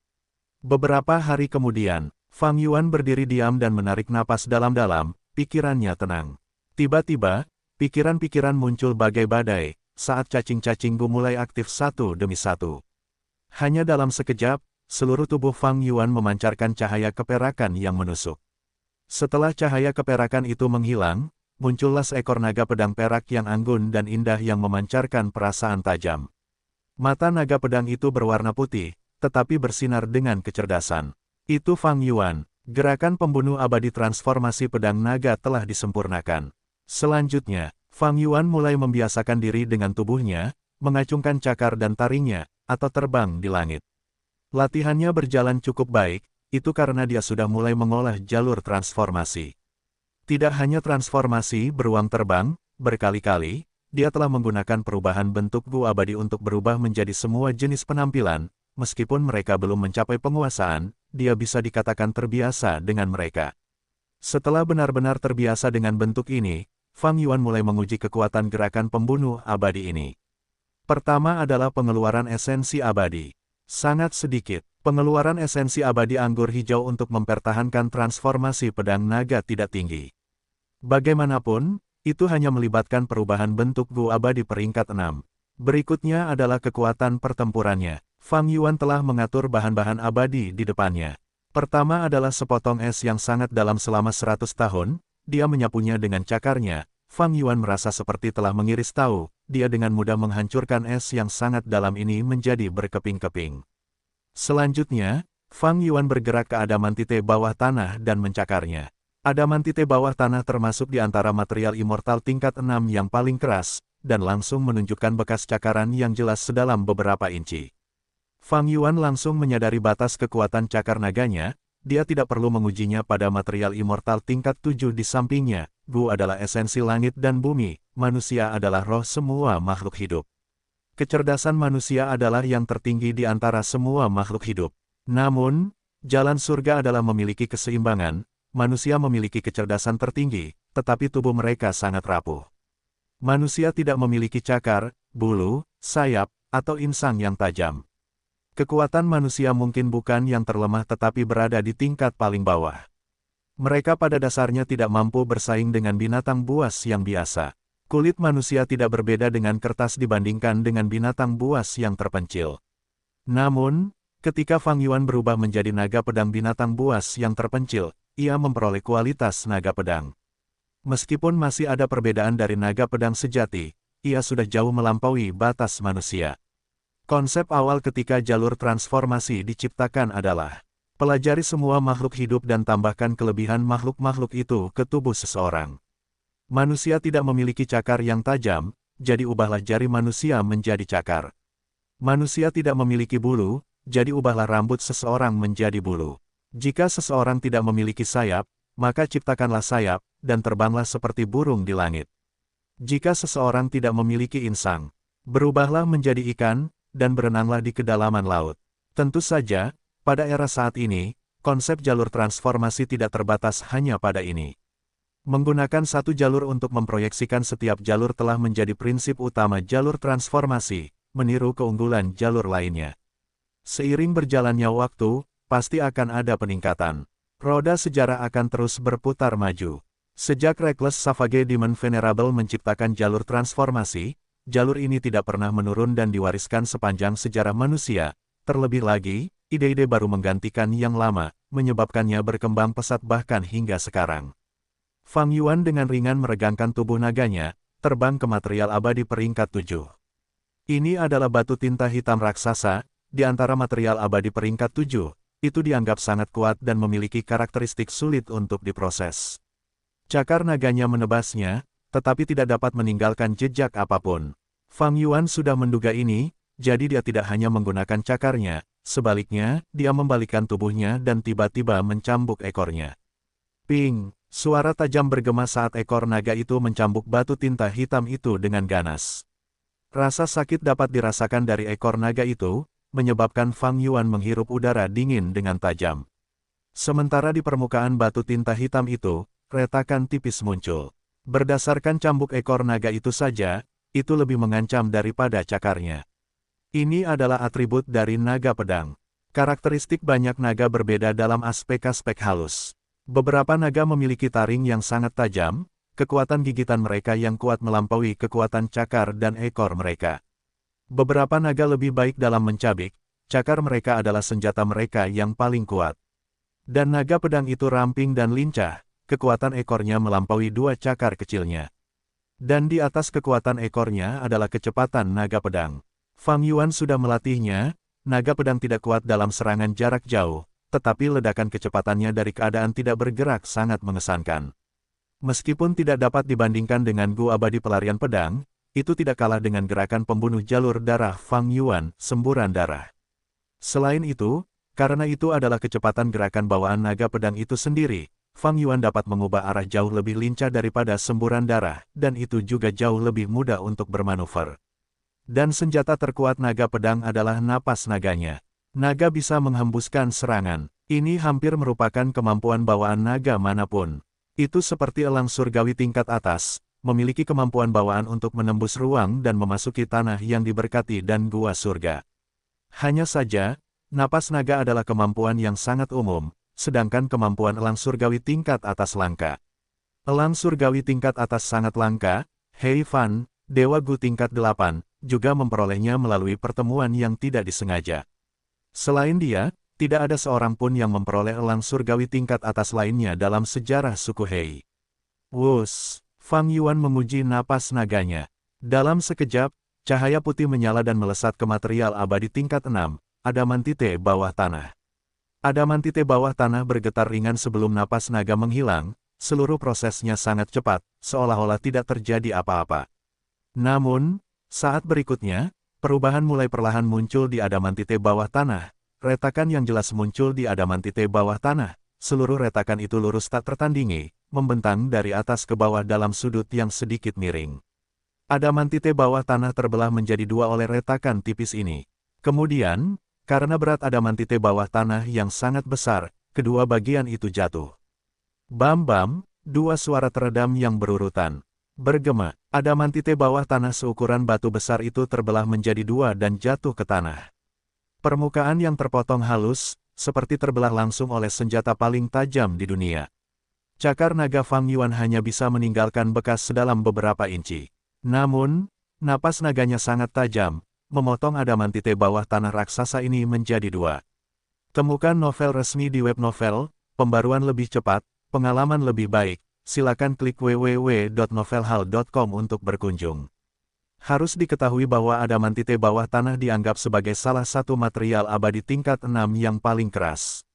Beberapa hari kemudian, Fang Yuan berdiri diam dan menarik napas dalam-dalam, pikirannya tenang. Tiba-tiba, pikiran-pikiran muncul bagai badai, saat cacing-cacing Gu mulai aktif satu demi satu. Hanya dalam sekejap, seluruh tubuh Fang Yuan memancarkan cahaya keperakan yang menusuk. Setelah cahaya keperakan itu menghilang, muncullah seekor naga pedang perak yang anggun dan indah yang memancarkan perasaan tajam. Mata naga pedang itu berwarna putih, tetapi bersinar dengan kecerdasan. Itu Fang Yuan, gerakan pembunuh abadi transformasi pedang naga telah disempurnakan. Selanjutnya, Fang Yuan mulai membiasakan diri dengan tubuhnya, mengacungkan cakar dan taringnya, atau terbang di langit. Latihannya berjalan cukup baik, itu karena dia sudah mulai mengolah jalur transformasi. Tidak hanya transformasi beruang terbang, berkali-kali, dia telah menggunakan perubahan bentuk Gu abadi untuk berubah menjadi semua jenis penampilan, meskipun mereka belum mencapai penguasaan, dia bisa dikatakan terbiasa dengan mereka. Setelah benar-benar terbiasa dengan bentuk ini, Fang Yuan mulai menguji kekuatan gerakan pembunuh abadi ini. Pertama adalah pengeluaran esensi abadi. Sangat sedikit, pengeluaran esensi abadi anggur hijau untuk mempertahankan transformasi pedang naga tidak tinggi. Bagaimanapun, itu hanya melibatkan perubahan bentuk Gu abadi peringkat 6. Berikutnya adalah kekuatan pertempurannya. Fang Yuan telah mengatur bahan-bahan abadi di depannya. Pertama adalah sepotong es yang sangat dalam selama 100 tahun, dia menyapunya dengan cakarnya. Fang Yuan merasa seperti telah mengiris tahu, dia dengan mudah menghancurkan es yang sangat dalam ini menjadi berkeping-keping. Selanjutnya, Fang Yuan bergerak ke adamantite bawah tanah dan mencakarnya. Adamantite bawah tanah termasuk di antara material immortal tingkat 6 yang paling keras, dan langsung menunjukkan bekas cakaran yang jelas sedalam beberapa inci. Fang Yuan langsung menyadari batas kekuatan cakar naganya, dia tidak perlu mengujinya pada material immortal tingkat 7 di sampingnya. Gu adalah esensi langit dan bumi, manusia adalah roh semua makhluk hidup. Kecerdasan manusia adalah yang tertinggi di antara semua makhluk hidup. Namun, jalan surga adalah memiliki keseimbangan, manusia memiliki kecerdasan tertinggi, tetapi tubuh mereka sangat rapuh. Manusia tidak memiliki cakar, bulu, sayap, atau insang yang tajam. Kekuatan manusia mungkin bukan yang terlemah tetapi berada di tingkat paling bawah. Mereka pada dasarnya tidak mampu bersaing dengan binatang buas yang biasa. Kulit manusia tidak berbeda dengan kertas dibandingkan dengan binatang buas yang terpencil. Namun, ketika Fang Yuan berubah menjadi naga pedang binatang buas yang terpencil, ia memperoleh kualitas naga pedang. Meskipun masih ada perbedaan dari naga pedang sejati, ia sudah jauh melampaui batas manusia. Konsep awal ketika jalur transformasi diciptakan adalah pelajari semua makhluk hidup dan tambahkan kelebihan makhluk-makhluk itu ke tubuh seseorang. Manusia tidak memiliki cakar yang tajam, jadi ubahlah jari manusia menjadi cakar. Manusia tidak memiliki bulu, jadi ubahlah rambut seseorang menjadi bulu. Jika seseorang tidak memiliki sayap, maka ciptakanlah sayap, dan terbanglah seperti burung di langit. Jika seseorang tidak memiliki insang, berubahlah menjadi ikan, dan berenanglah di kedalaman laut. Tentu saja, pada era saat ini, konsep jalur transformasi tidak terbatas hanya pada ini. Menggunakan satu jalur untuk memproyeksikan setiap jalur telah menjadi prinsip utama jalur transformasi, meniru keunggulan jalur lainnya. Seiring berjalannya waktu, pasti akan ada peningkatan. Roda sejarah akan terus berputar maju. Sejak Reckless Savage Demon Venerable menciptakan jalur transformasi, jalur ini tidak pernah menurun dan diwariskan sepanjang sejarah manusia. Terlebih lagi, ide-ide baru menggantikan yang lama, menyebabkannya berkembang pesat bahkan hingga sekarang. Fang Yuan dengan ringan meregangkan tubuh naganya, terbang ke material abadi peringkat 7. Ini adalah batu tinta hitam raksasa, di antara material abadi peringkat 7, itu dianggap sangat kuat dan memiliki karakteristik sulit untuk diproses. Cakar naganya menebasnya, tetapi tidak dapat meninggalkan jejak apapun. Fang Yuan sudah menduga ini, jadi dia tidak hanya menggunakan cakarnya, sebaliknya, dia membalikkan tubuhnya dan tiba-tiba mencambuk ekornya. Ping! Suara tajam bergema saat ekor naga itu mencambuk batu tinta hitam itu dengan ganas. Rasa sakit dapat dirasakan dari ekor naga itu, menyebabkan Fang Yuan menghirup udara dingin dengan tajam. Sementara di permukaan batu tinta hitam itu, retakan tipis muncul. Berdasarkan cambuk ekor naga itu saja, itu lebih mengancam daripada cakarnya. Ini adalah atribut dari naga pedang. Karakteristik banyak naga berbeda dalam aspek-aspek halus. Beberapa naga memiliki taring yang sangat tajam, kekuatan gigitan mereka yang kuat melampaui kekuatan cakar dan ekor mereka. Beberapa naga lebih baik dalam mencabik, cakar mereka adalah senjata mereka yang paling kuat. Dan naga pedang itu ramping dan lincah, kekuatan ekornya melampaui dua cakar kecilnya. Dan di atas kekuatan ekornya adalah kecepatan naga pedang. Fang Yuan sudah melatihnya, naga pedang tidak kuat dalam serangan jarak jauh, tetapi ledakan kecepatannya dari keadaan tidak bergerak sangat mengesankan. Meskipun tidak dapat dibandingkan dengan Gu abadi pelarian pedang, itu tidak kalah dengan gerakan pembunuh jalur darah Fang Yuan, semburan darah. Selain itu, karena itu adalah kecepatan gerakan bawaan naga pedang itu sendiri, Fang Yuan dapat mengubah arah jauh lebih lincah daripada semburan darah, dan itu juga jauh lebih mudah untuk bermanuver. Dan senjata terkuat naga pedang adalah napas naganya. Naga bisa menghembuskan serangan. Ini hampir merupakan kemampuan bawaan naga manapun. Itu seperti elang surgawi tingkat atas, memiliki kemampuan bawaan untuk menembus ruang dan memasuki tanah yang diberkati dan gua surga. Hanya saja, napas naga adalah kemampuan yang sangat umum, sedangkan kemampuan elang surgawi tingkat atas langka. Elang surgawi tingkat atas sangat langka, Hei Fan, Dewa Gu tingkat 8, juga memperolehnya melalui pertemuan yang tidak disengaja. Selain dia, tidak ada seorang pun yang memperoleh elang surgawi tingkat atas lainnya dalam sejarah suku Hei. Wus, Fang Yuan menguji napas naganya. Dalam sekejap, cahaya putih menyala dan melesat ke material abadi tingkat 6, adamantite bawah tanah. Adamantite bawah tanah bergetar ringan sebelum napas naga menghilang, seluruh prosesnya sangat cepat, seolah-olah tidak terjadi apa-apa. Namun, saat berikutnya, perubahan mulai perlahan muncul di adamantite bawah tanah. Retakan yang jelas muncul di adamantite bawah tanah. Seluruh retakan itu lurus tak tertandingi, membentang dari atas ke bawah dalam sudut yang sedikit miring. Adamantite bawah tanah terbelah menjadi dua oleh retakan tipis ini. Kemudian, karena berat adamantite bawah tanah yang sangat besar, kedua bagian itu jatuh. Bam-bam, dua suara teredam yang berurutan. Bergema, adamantite bawah tanah seukuran batu besar itu terbelah menjadi dua dan jatuh ke tanah. Permukaan yang terpotong halus, seperti terbelah langsung oleh senjata paling tajam di dunia. Cakar naga Fang Yuan hanya bisa meninggalkan bekas sedalam beberapa inci. Namun, napas naganya sangat tajam, memotong adamantite bawah tanah raksasa ini menjadi dua. Temukan novel resmi di web novel, pembaruan lebih cepat, pengalaman lebih baik. Silakan klik www.novelhal.com untuk berkunjung. Harus diketahui bahwa adamantite bawah tanah dianggap sebagai salah satu material abadi tingkat 6 yang paling keras.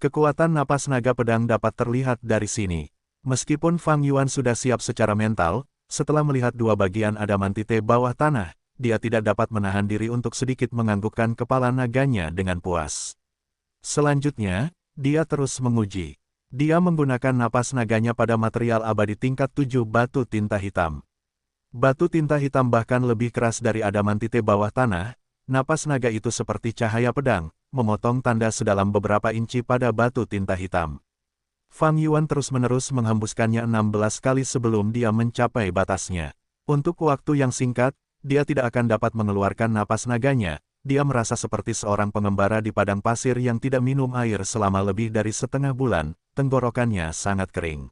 Kekuatan napas naga pedang dapat terlihat dari sini. Meskipun Fang Yuan sudah siap secara mental, setelah melihat dua bagian adamantite bawah tanah, dia tidak dapat menahan diri untuk sedikit menganggukkan kepala naganya dengan puas. Selanjutnya, dia terus menguji. Dia menggunakan napas naganya pada material abadi tingkat 7 batu tinta hitam. Batu tinta hitam bahkan lebih keras dari adamantite bawah tanah, napas naga itu seperti cahaya pedang, memotong tanda sedalam beberapa inci pada batu tinta hitam. Fang Yuan terus-menerus menghembuskannya 16 kali sebelum dia mencapai batasnya. Untuk waktu yang singkat, dia tidak akan dapat mengeluarkan napas naganya. Dia merasa seperti seorang pengembara di padang pasir yang tidak minum air selama lebih dari setengah bulan, tenggorokannya sangat kering.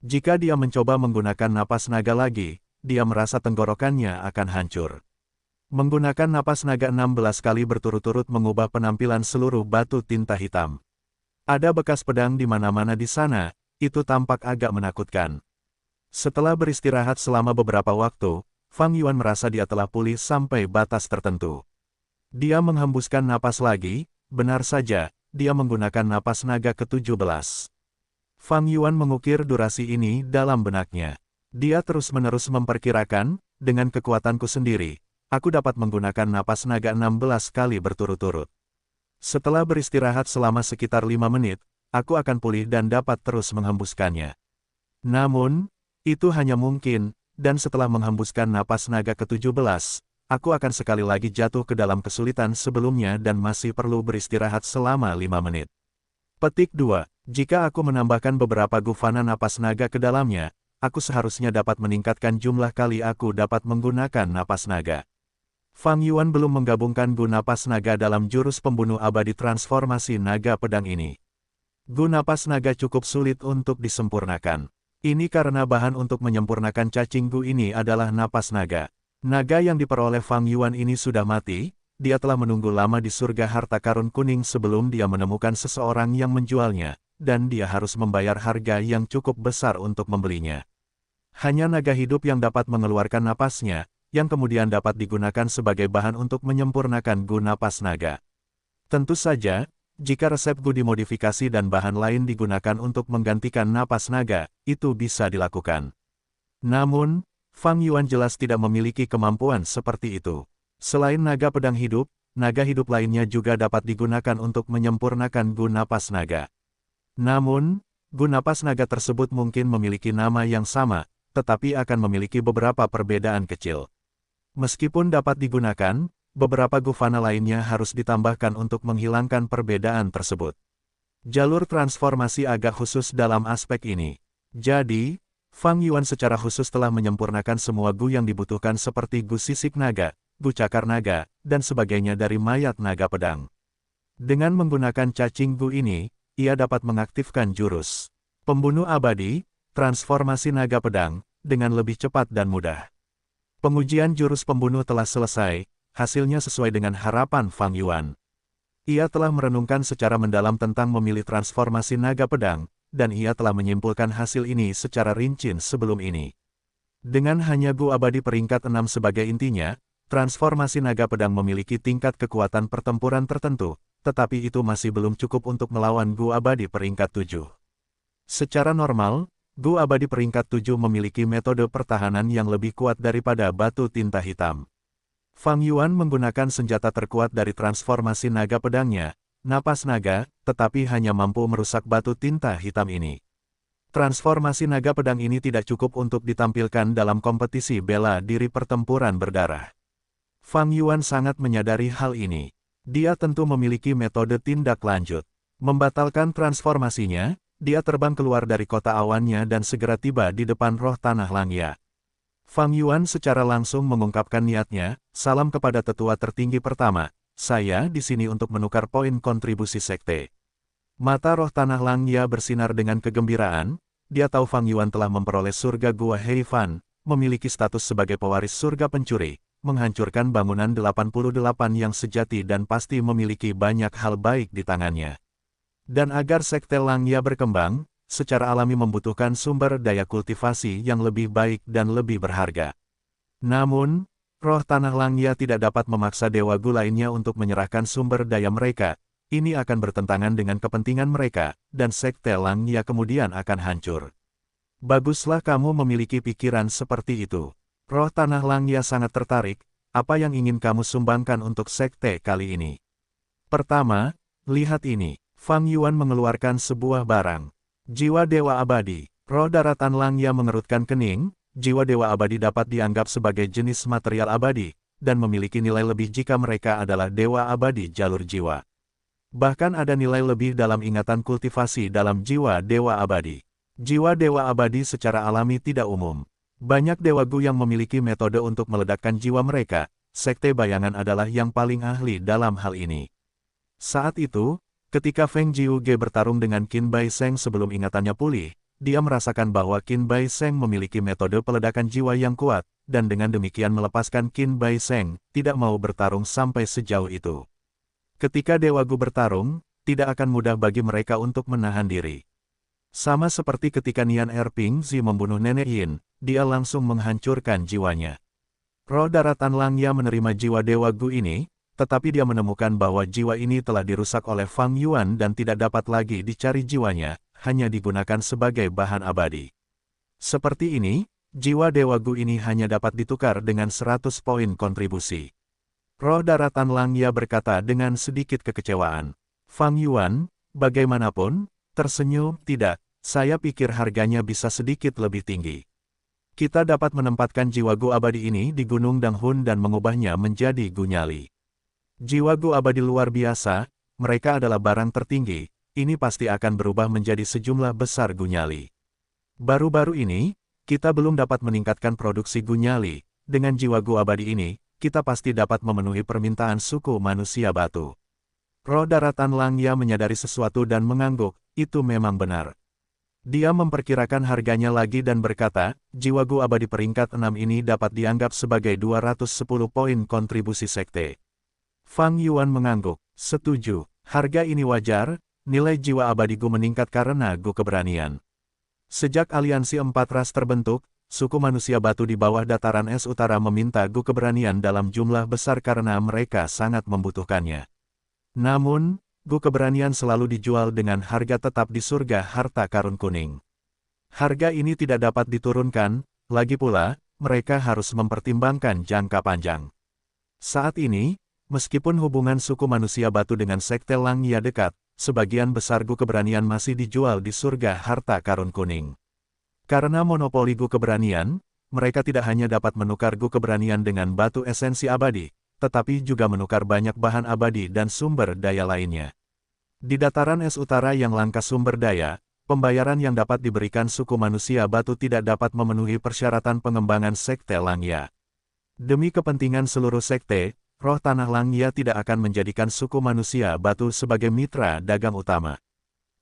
Jika dia mencoba menggunakan napas naga lagi, dia merasa tenggorokannya akan hancur. Menggunakan napas naga 16 kali berturut-turut mengubah penampilan seluruh batu tinta hitam. Ada bekas pedang di mana-mana di sana, itu tampak agak menakutkan. Setelah beristirahat selama beberapa waktu, Fang Yuan merasa dia telah pulih sampai batas tertentu. Dia menghembuskan napas lagi, benar saja, dia menggunakan napas naga ke-17. Fang Yuan mengukir durasi ini dalam benaknya. Dia terus-menerus memperkirakan, dengan kekuatanku sendiri, aku dapat menggunakan napas naga 16 kali berturut-turut. Setelah beristirahat selama sekitar 5 menit, aku akan pulih dan dapat terus menghembuskannya. Namun, itu hanya mungkin, dan setelah menghembuskan napas naga ke-17, aku akan sekali lagi jatuh ke dalam kesulitan sebelumnya dan masih perlu beristirahat selama 5 menit. Petik 2. Jika aku menambahkan beberapa gufana napas naga ke dalamnya, aku seharusnya dapat meningkatkan jumlah kali aku dapat menggunakan napas naga. Fang Yuan belum menggabungkan gu napas naga dalam jurus pembunuh abadi transformasi naga pedang ini. Gu napas naga cukup sulit untuk disempurnakan. Ini karena bahan untuk menyempurnakan cacing gu ini adalah napas naga. Naga yang diperoleh Fang Yuan ini sudah mati, dia telah menunggu lama di surga harta karun kuning sebelum dia menemukan seseorang yang menjualnya, dan dia harus membayar harga yang cukup besar untuk membelinya. Hanya naga hidup yang dapat mengeluarkan napasnya, yang kemudian dapat digunakan sebagai bahan untuk menyempurnakan gu napas naga. Tentu saja, jika resep gu dimodifikasi dan bahan lain digunakan untuk menggantikan napas naga, itu bisa dilakukan. Namun, Fang Yuan jelas tidak memiliki kemampuan seperti itu. Selain naga pedang hidup, naga hidup lainnya juga dapat digunakan untuk menyempurnakan gu napas naga. Namun, Gu napas naga tersebut mungkin memiliki nama yang sama, tetapi akan memiliki beberapa perbedaan kecil. Meskipun dapat digunakan, beberapa gu fana lainnya harus ditambahkan untuk menghilangkan perbedaan tersebut. Jalur transformasi agak khusus dalam aspek ini. Jadi, Fang Yuan secara khusus telah menyempurnakan semua gu yang dibutuhkan seperti gu sisik naga, gu cakar naga, dan sebagainya dari mayat naga pedang. Dengan menggunakan cacing gu ini, ia dapat mengaktifkan jurus pembunuh abadi, transformasi naga pedang, dengan lebih cepat dan mudah. Pengujian jurus pembunuh telah selesai, hasilnya sesuai dengan harapan Fang Yuan. Ia telah merenungkan secara mendalam tentang memilih transformasi naga pedang, dan ia telah menyimpulkan hasil ini secara rinci sebelum ini. Dengan hanya gu abadi peringkat 6 sebagai intinya, transformasi naga pedang memiliki tingkat kekuatan pertempuran tertentu, tetapi itu masih belum cukup untuk melawan gu abadi peringkat 7. Secara normal, gu abadi peringkat 7 memiliki metode pertahanan yang lebih kuat daripada batu tinta hitam. Fang Yuan menggunakan senjata terkuat dari transformasi naga pedangnya, napas naga, tetapi hanya mampu merusak batu tinta hitam ini. Transformasi naga pedang ini tidak cukup untuk ditampilkan dalam kompetisi bela diri pertempuran berdarah. Fang Yuan sangat menyadari hal ini. Dia tentu memiliki metode tindak lanjut. Membatalkan transformasinya, dia terbang keluar dari kota awannya dan segera tiba di depan roh tanah Langya. Fang Yuan secara langsung mengungkapkan niatnya, salam kepada tetua tertinggi pertama, saya di sini untuk menukar poin kontribusi sekte. Mata roh tanah Langya bersinar dengan kegembiraan, dia tahu Fang Yuan telah memperoleh surga Gua Heifan, memiliki status sebagai pewaris surga pencuri, menghancurkan bangunan 88 yang sejati dan pasti memiliki banyak hal baik di tangannya. Dan agar sekte Langya berkembang, secara alami membutuhkan sumber daya kultivasi yang lebih baik dan lebih berharga. Namun, roh tanah Langya tidak dapat memaksa dewa gu lainnya untuk menyerahkan sumber daya mereka. Ini akan bertentangan dengan kepentingan mereka, dan sekte Langya kemudian akan hancur. Baguslah kamu memiliki pikiran seperti itu. Roh tanah Langya sangat tertarik, apa yang ingin kamu sumbangkan untuk sekte kali ini? Pertama, lihat ini. Fang Yuan mengeluarkan sebuah barang. Jiwa Dewa Abadi. Roh daratan Langya mengerutkan kening, jiwa Dewa Abadi dapat dianggap sebagai jenis material abadi, dan memiliki nilai lebih jika mereka adalah Dewa Abadi jalur jiwa. Bahkan ada nilai lebih dalam ingatan kultivasi dalam jiwa Dewa Abadi. Jiwa Dewa Abadi secara alami tidak umum. Banyak Dewa Gu yang memiliki metode untuk meledakkan jiwa mereka, sekte bayangan adalah yang paling ahli dalam hal ini. Saat itu, ketika Feng Jiuge bertarung dengan Qin Bai Sheng sebelum ingatannya pulih, dia merasakan bahwa Qin Bai Sheng memiliki metode peledakan jiwa yang kuat, dan dengan demikian melepaskan Qin Bai Sheng, tidak mau bertarung sampai sejauh itu. Ketika Dewa Gu bertarung, tidak akan mudah bagi mereka untuk menahan diri. Sama seperti ketika Nian Erping Zi membunuh Nenek Yin, dia langsung menghancurkan jiwanya. Roh daratan Langya menerima jiwa Dewa Gu ini, tetapi dia menemukan bahwa jiwa ini telah dirusak oleh Fang Yuan dan tidak dapat lagi dicari jiwanya, hanya digunakan sebagai bahan abadi. Seperti ini, jiwa Dewa Gu ini hanya dapat ditukar dengan 100 poin kontribusi. Roh daratan Langya berkata dengan sedikit kekecewaan. Fang Yuan, bagaimanapun, tersenyum, tidak, saya pikir harganya bisa sedikit lebih tinggi. Kita dapat menempatkan jiwa Gu abadi ini di Gunung Danghun dan mengubahnya menjadi Gu Nyali. Jiwa Gu abadi luar biasa, mereka adalah barang tertinggi, ini pasti akan berubah menjadi sejumlah besar Gu Nyali. Baru-baru ini, kita belum dapat meningkatkan produksi Gu Nyali, dengan jiwa Gu abadi ini, kita pasti dapat memenuhi permintaan suku manusia batu. Roh daratan Langya menyadari sesuatu dan mengangguk, itu memang benar. Dia memperkirakan harganya lagi dan berkata, jiwa Gu abadi peringkat 6 ini dapat dianggap sebagai 210 poin kontribusi sekte. Fang Yuan mengangguk, setuju, harga ini wajar, nilai jiwa abadi Gu meningkat karena Gu keberanian. Sejak aliansi 4 ras terbentuk, suku manusia batu di bawah dataran es utara meminta Gu keberanian dalam jumlah besar karena mereka sangat membutuhkannya. Namun, Gu keberanian selalu dijual dengan harga tetap di surga harta karun kuning. Harga ini tidak dapat diturunkan, lagi pula, mereka harus mempertimbangkan jangka panjang. Saat ini, meskipun hubungan suku manusia batu dengan sekte Langya dekat, sebagian besar Gu keberanian masih dijual di surga harta karun kuning. Karena monopoli Gu keberanian, mereka tidak hanya dapat menukar Gu keberanian dengan batu esensi abadi, tetapi juga menukar banyak bahan abadi dan sumber daya lainnya. Di dataran es utara yang langka sumber daya, pembayaran yang dapat diberikan suku manusia batu tidak dapat memenuhi persyaratan pengembangan sekte Langya. Demi kepentingan seluruh sekte, roh tanah Langya tidak akan menjadikan suku manusia batu sebagai mitra dagang utama.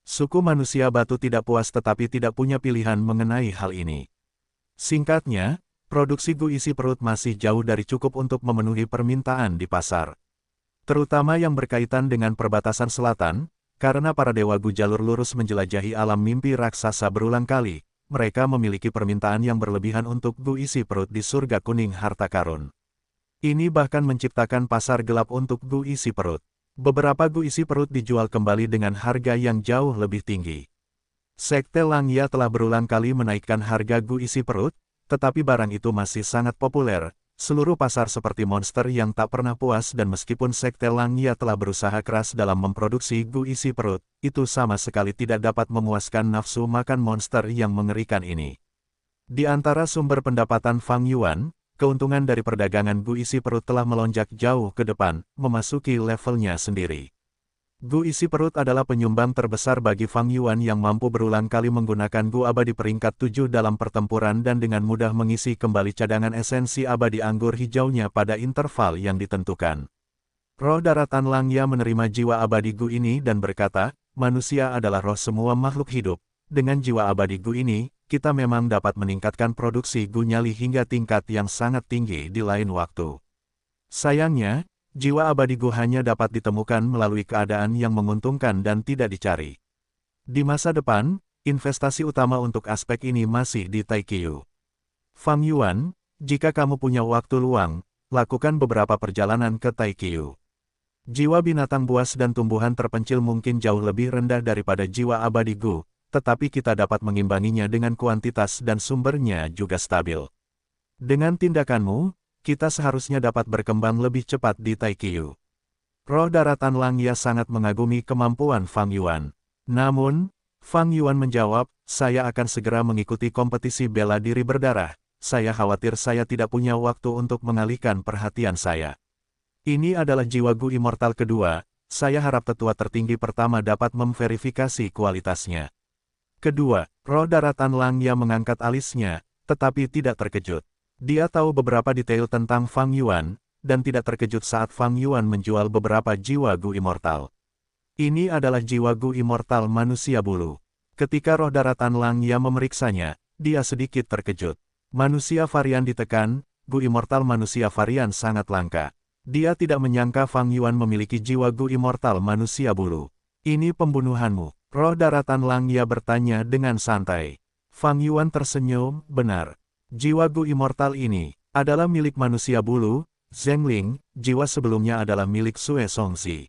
Suku manusia batu tidak puas tetapi tidak punya pilihan mengenai hal ini. Singkatnya, produksi Gu isi perut masih jauh dari cukup untuk memenuhi permintaan di pasar. Terutama yang berkaitan dengan perbatasan selatan, karena para dewa Gu jalur lurus menjelajahi alam mimpi raksasa berulang kali, mereka memiliki permintaan yang berlebihan untuk Gu isi perut di surga kuning harta karun. Ini bahkan menciptakan pasar gelap untuk Gu isi perut. Beberapa Gu isi perut dijual kembali dengan harga yang jauh lebih tinggi. Sekte Langya telah berulang kali menaikkan harga Gu isi perut, tetapi barang itu masih sangat populer. Seluruh pasar seperti monster yang tak pernah puas dan meskipun Sekte Langya telah berusaha keras dalam memproduksi Gu isi perut, itu sama sekali tidak dapat memuaskan nafsu makan monster yang mengerikan ini. Di antara sumber pendapatan Fang Yuan, keuntungan dari perdagangan Gu isi perut telah melonjak jauh ke depan, memasuki levelnya sendiri. Gu isi perut adalah penyumbang terbesar bagi Fang Yuan yang mampu berulang kali menggunakan Gu abadi peringkat 7 dalam pertempuran dan dengan mudah mengisi kembali cadangan esensi abadi anggur hijaunya pada interval yang ditentukan. Roh daratan Langya menerima jiwa abadi Gu ini dan berkata, manusia adalah roh semua makhluk hidup. Dengan jiwa abadi Gu ini, kita memang dapat meningkatkan produksi Gu nyali hingga tingkat yang sangat tinggi di lain waktu. Sayangnya, jiwa abadi Gu hanya dapat ditemukan melalui keadaan yang menguntungkan dan tidak dicari. Di masa depan, investasi utama untuk aspek ini masih di Taikiu. Fang Yuan, jika kamu punya waktu luang, lakukan beberapa perjalanan ke Taikiu. Jiwa binatang buas dan tumbuhan terpencil mungkin jauh lebih rendah daripada jiwa abadi Gu, tetapi kita dapat mengimbanginya dengan kuantitas dan sumbernya juga stabil. Dengan tindakanmu, kita seharusnya dapat berkembang lebih cepat di Taikiu. Roh daratan Langya sangat mengagumi kemampuan Fang Yuan. Namun, Fang Yuan menjawab, saya akan segera mengikuti kompetisi bela diri berdarah. Saya khawatir saya tidak punya waktu untuk mengalihkan perhatian saya. Ini adalah jiwa Gu immortal kedua, saya harap tetua tertinggi pertama dapat memverifikasi kualitasnya. Kedua, roh daratan Langya mengangkat alisnya, tetapi tidak terkejut. Dia tahu beberapa detail tentang Fang Yuan, dan tidak terkejut saat Fang Yuan menjual beberapa jiwa Gu immortal. Ini adalah jiwa Gu immortal manusia bulu. Ketika roh daratan Langya memeriksanya, dia sedikit terkejut. Manusia varian ditekan, Gu immortal manusia varian sangat langka. Dia tidak menyangka Fang Yuan memiliki jiwa Gu immortal manusia bulu. Ini pembunuhanmu. Roh daratan Langya bertanya dengan santai. Fang Yuan tersenyum, benar. Jiwa Gu immortal ini adalah milik manusia bulu, Zhengling, jiwa sebelumnya adalah milik Sue Songzi.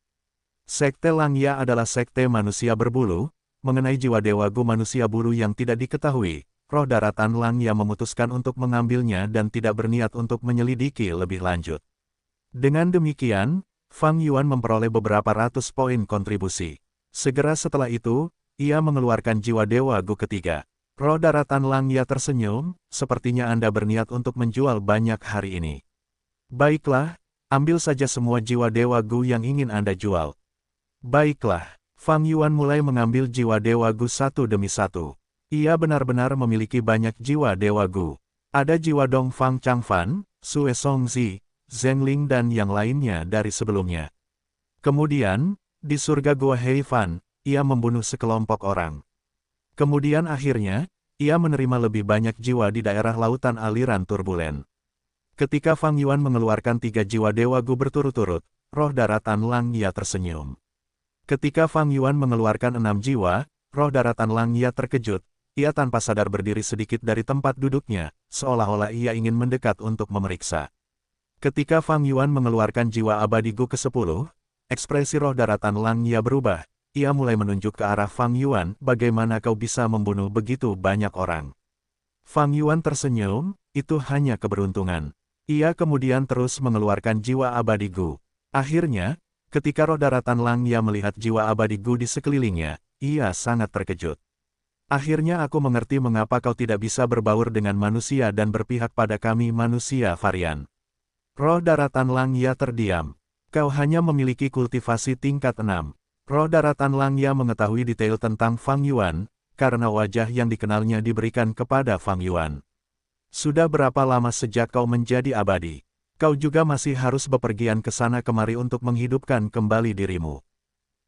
Sekte Langya adalah sekte manusia berbulu, mengenai jiwa dewa Gu manusia bulu yang tidak diketahui, roh daratan Langya memutuskan untuk mengambilnya dan tidak berniat untuk menyelidiki lebih lanjut. Dengan demikian, Fang Yuan memperoleh beberapa ratus poin kontribusi. Segera setelah itu, ia mengeluarkan jiwa dewa Gu ketiga. Roh daratan Langya tersenyum, sepertinya Anda berniat untuk menjual banyak hari ini. Baiklah, ambil saja semua jiwa dewa Gu yang ingin Anda jual. Baiklah, Fang Yuan mulai mengambil jiwa dewa Gu satu demi satu. Ia benar-benar memiliki banyak jiwa dewa Gu. Ada jiwa Dong Fang Changfan, Sue Songzi, Zhengling dan yang lainnya dari sebelumnya. Kemudian, di surga Gua Heifan, ia membunuh sekelompok orang. Kemudian akhirnya, ia menerima lebih banyak jiwa di daerah lautan aliran turbulen. Ketika Fang Yuan mengeluarkan 3 jiwa dewa Gu berturut-turut, roh daratan Langya tersenyum. Ketika Fang Yuan mengeluarkan 6 jiwa, roh daratan Langya terkejut. Ia tanpa sadar berdiri sedikit dari tempat duduknya, seolah-olah ia ingin mendekat untuk memeriksa. Ketika Fang Yuan mengeluarkan jiwa abadi Gu ke-10, ekspresi roh daratan Langya berubah. Ia mulai menunjuk ke arah Fang Yuan, bagaimana kau bisa membunuh begitu banyak orang. Fang Yuan tersenyum, itu hanya keberuntungan. Ia kemudian terus mengeluarkan jiwa abadi Gu. Akhirnya, Ketika roh daratan Langya melihat jiwa abadi Gu di sekelilingnya, ia sangat terkejut. Akhirnya aku mengerti mengapa kau tidak bisa berbaur dengan manusia dan berpihak pada kami manusia varian. Roh daratan Langya terdiam. Kau hanya memiliki kultivasi tingkat 6. Roh daratan Langya mengetahui detail tentang Fang Yuan, karena wajah yang dikenalnya diberikan kepada Fang Yuan. Sudah berapa lama sejak kau menjadi abadi? Kau juga masih harus bepergian ke sana kemari untuk menghidupkan kembali dirimu.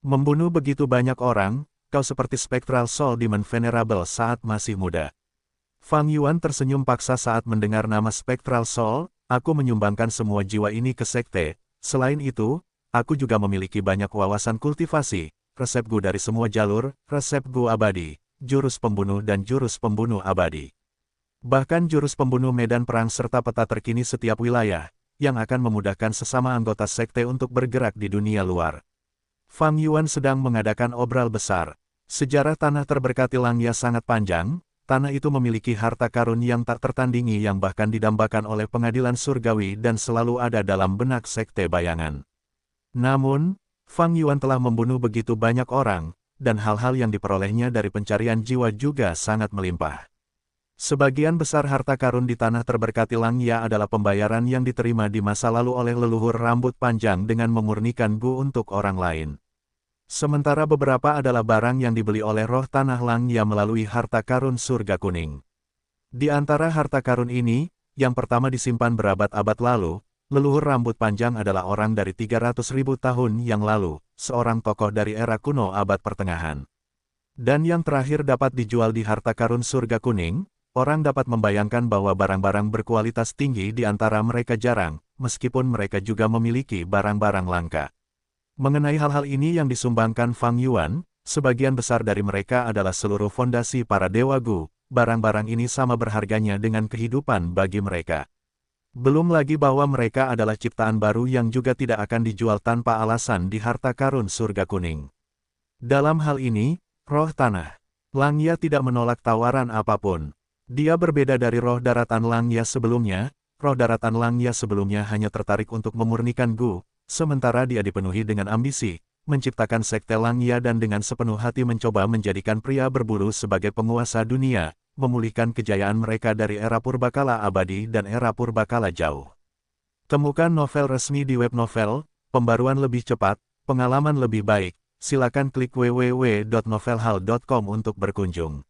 Membunuh begitu banyak orang, kau seperti Spectral Soul Demon Venerable saat masih muda. Fang Yuan tersenyum paksa saat mendengar nama Spectral Soul, aku menyumbangkan semua jiwa ini ke sekte. Selain itu, aku juga memiliki banyak wawasan kultivasi, resep Gu dari semua jalur, resep Gu abadi, jurus pembunuh dan jurus pembunuh abadi. Bahkan jurus pembunuh medan perang serta peta terkini setiap wilayah, yang akan memudahkan sesama anggota sekte untuk bergerak di dunia luar. Fang Yuan sedang mengadakan obral besar. Sejarah tanah terberkati Langya sangat panjang, tanah itu memiliki harta karun yang tak tertandingi yang bahkan didambakan oleh pengadilan surgawi dan selalu ada dalam benak sekte bayangan. Namun, Fang Yuan telah membunuh begitu banyak orang, dan hal-hal yang diperolehnya dari pencarian jiwa juga sangat melimpah. Sebagian besar harta karun di tanah terberkati Langya adalah pembayaran yang diterima di masa lalu oleh leluhur rambut panjang dengan memurnikan Gu untuk orang lain. Sementara beberapa adalah barang yang dibeli oleh roh tanah Langya melalui harta karun surga kuning. Di antara harta karun ini, yang pertama disimpan berabad-abad lalu, leluhur rambut panjang adalah orang dari 300.000 tahun yang lalu, seorang tokoh dari era kuno abad pertengahan. Dan yang terakhir dapat dijual di harta karun surga kuning. Orang dapat membayangkan bahwa barang-barang berkualitas tinggi di antara mereka jarang, meskipun mereka juga memiliki barang-barang langka. Mengenai hal-hal ini yang disumbangkan Fang Yuan, sebagian besar dari mereka adalah seluruh fondasi para dewa Gu, barang-barang ini sama berharganya dengan kehidupan bagi mereka. Belum lagi bahwa mereka adalah ciptaan baru yang juga tidak akan dijual tanpa alasan di harta karun surga kuning. Dalam hal ini, roh tanah Langya tidak menolak tawaran apapun. Dia berbeda dari roh daratan Langya sebelumnya. Roh daratan Langya sebelumnya hanya tertarik untuk memurnikan Gu, sementara dia dipenuhi dengan ambisi, menciptakan sekte Langya dan dengan sepenuh hati mencoba menjadikan pria berbulu sebagai penguasa dunia, memulihkan kejayaan mereka dari era purbakala abadi dan era purbakala jauh. Temukan novel resmi di web novel, pembaruan lebih cepat, pengalaman lebih baik, silakan klik www.novelhal.com untuk berkunjung.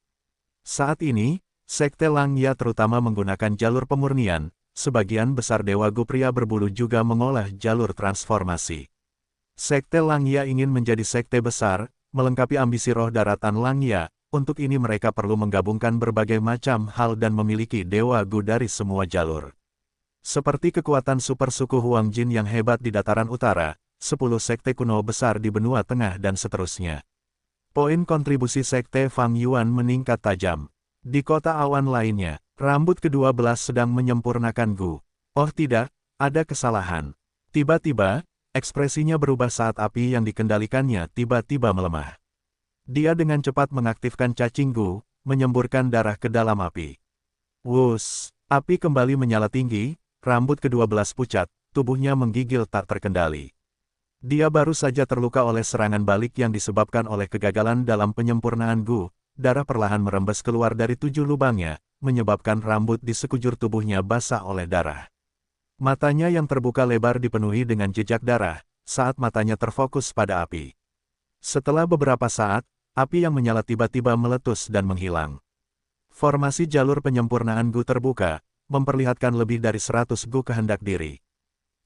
Saat ini, sekte Langya terutama menggunakan jalur pemurnian, sebagian besar dewa Gu pria berbulu juga mengolah jalur transformasi. Sekte Langya ingin menjadi sekte besar, melengkapi ambisi roh daratan Langya, untuk ini mereka perlu menggabungkan berbagai macam hal dan memiliki dewa Gu dari semua jalur. Seperti kekuatan super suku Huang Jin yang hebat di dataran utara, 10 sekte kuno besar di benua tengah dan seterusnya. Poin kontribusi sekte Fang Yuan meningkat tajam. Di kota awan lainnya, rambut ke-12 sedang menyempurnakan Gu. Oh tidak, ada kesalahan. Tiba-tiba, ekspresinya berubah saat api yang dikendalikannya tiba-tiba melemah. Dia dengan cepat mengaktifkan cacing Gu, menyemburkan darah ke dalam api. Wus, api kembali menyala tinggi, rambut ke-12 pucat, tubuhnya menggigil tak terkendali. Dia baru saja terluka oleh serangan balik yang disebabkan oleh kegagalan dalam penyempurnaan Gu. Darah perlahan merembes keluar dari 7 lubangnya, menyebabkan rambut di sekujur tubuhnya basah oleh darah. Matanya yang terbuka lebar dipenuhi dengan jejak darah, saat matanya terfokus pada api. Setelah beberapa saat, api yang menyala tiba-tiba meletus dan menghilang. Formasi jalur penyempurnaan Gu terbuka, memperlihatkan lebih dari 100 Gu kehendak diri.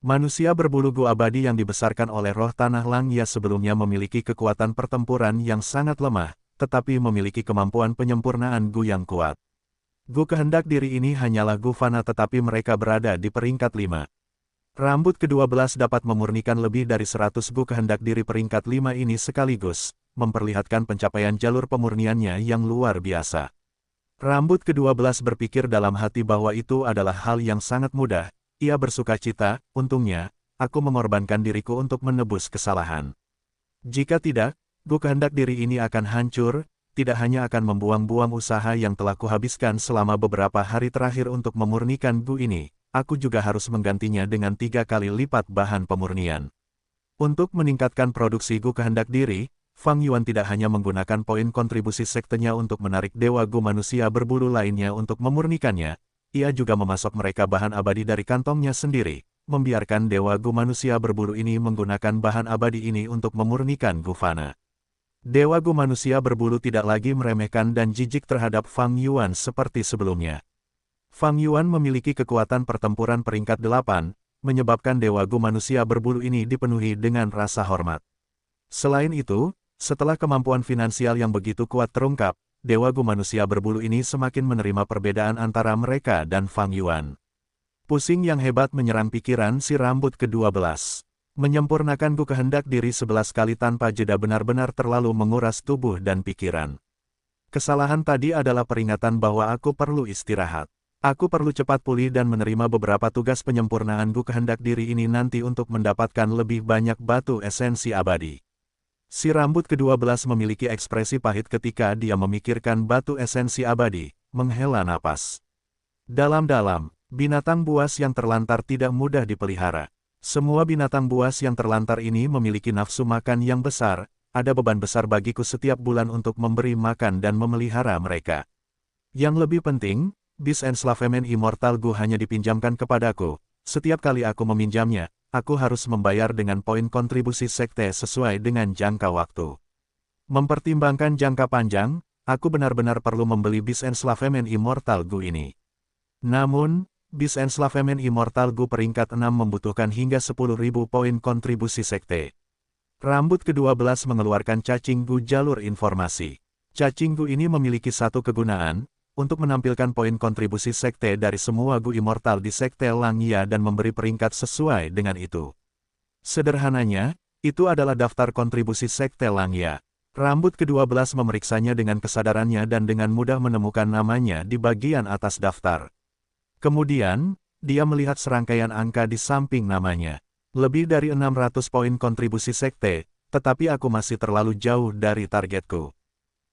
Manusia berbulu Gu abadi yang dibesarkan oleh roh tanah Langya sebelumnya memiliki kekuatan pertempuran yang sangat lemah, tetapi memiliki kemampuan penyempurnaan Gu yang kuat. Gu kehendak diri ini hanyalah Gu fana tetapi mereka berada di peringkat 5. Rambut ke-12 dapat memurnikan lebih dari 100 Gu kehendak diri peringkat 5 ini sekaligus, memperlihatkan pencapaian jalur pemurniannya yang luar biasa. Rambut ke-12 berpikir dalam hati bahwa itu adalah hal yang sangat mudah. Ia bersuka cita, untungnya, aku mengorbankan diriku untuk menebus kesalahan. Jika tidak, Gu kehendak diri ini akan hancur, tidak hanya akan membuang-buang usaha yang telah kuhabiskan selama beberapa hari terakhir untuk memurnikan Gu ini, aku juga harus menggantinya dengan 3 kali lipat bahan pemurnian. Untuk meningkatkan produksi Gu kehendak diri, Fang Yuan tidak hanya menggunakan poin kontribusi sektenya untuk menarik Dewa Gu manusia berbulu lainnya untuk memurnikannya, ia juga memasok mereka bahan abadi dari kantongnya sendiri, membiarkan Dewa Gu manusia berbulu ini menggunakan bahan abadi ini untuk memurnikan Gu Fana. Dewa Gu manusia berbulu tidak lagi meremehkan dan jijik terhadap Fang Yuan seperti sebelumnya. Fang Yuan memiliki kekuatan pertempuran peringkat 8, menyebabkan Dewa Gu manusia berbulu ini dipenuhi dengan rasa hormat. Selain itu, setelah kemampuan finansial yang begitu kuat terungkap, Dewa Gu manusia berbulu ini semakin menerima perbedaan antara mereka dan Fang Yuan. Pusing yang hebat menyerang pikiran si rambut ke-12. Menyempurnakan Gu kehendak diri 11 kali tanpa jeda benar-benar terlalu menguras tubuh dan pikiran. Kesalahan tadi adalah peringatan bahwa aku perlu istirahat. Aku perlu cepat pulih dan menerima beberapa tugas penyempurnaan Gu kehendak diri ini nanti untuk mendapatkan lebih banyak batu esensi abadi. Si rambut ke-12 memiliki ekspresi pahit ketika dia memikirkan batu esensi abadi, menghela napas. Dalam-dalam, binatang buas yang terlantar tidak mudah dipelihara. Semua binatang buas yang terlantar ini memiliki nafsu makan yang besar, ada beban besar bagiku setiap bulan untuk memberi makan dan memelihara mereka. Yang lebih penting, Beast Enslavement Immortal Gu hanya dipinjamkan kepadaku. Setiap kali aku meminjamnya, aku harus membayar dengan poin kontribusi sekte sesuai dengan jangka waktu. Mempertimbangkan jangka panjang, aku benar-benar perlu membeli Beast Enslavement Immortal Gu ini. Namun, Beast Enslavement Immortal Gu peringkat 6 membutuhkan hingga 10.000 poin kontribusi sekte. Rambut ke-12 mengeluarkan cacing Gu jalur informasi. Cacing Gu ini memiliki satu kegunaan, untuk menampilkan poin kontribusi sekte dari semua Gu Immortal di Sekte Langya dan memberi peringkat sesuai dengan itu. Sederhananya, itu adalah daftar kontribusi Sekte Langya. Rambut ke-12 memeriksanya dengan kesadarannya dan dengan mudah menemukan namanya di bagian atas daftar. Kemudian, dia melihat serangkaian angka di samping namanya. Lebih dari 600 poin kontribusi sekte, tetapi aku masih terlalu jauh dari targetku.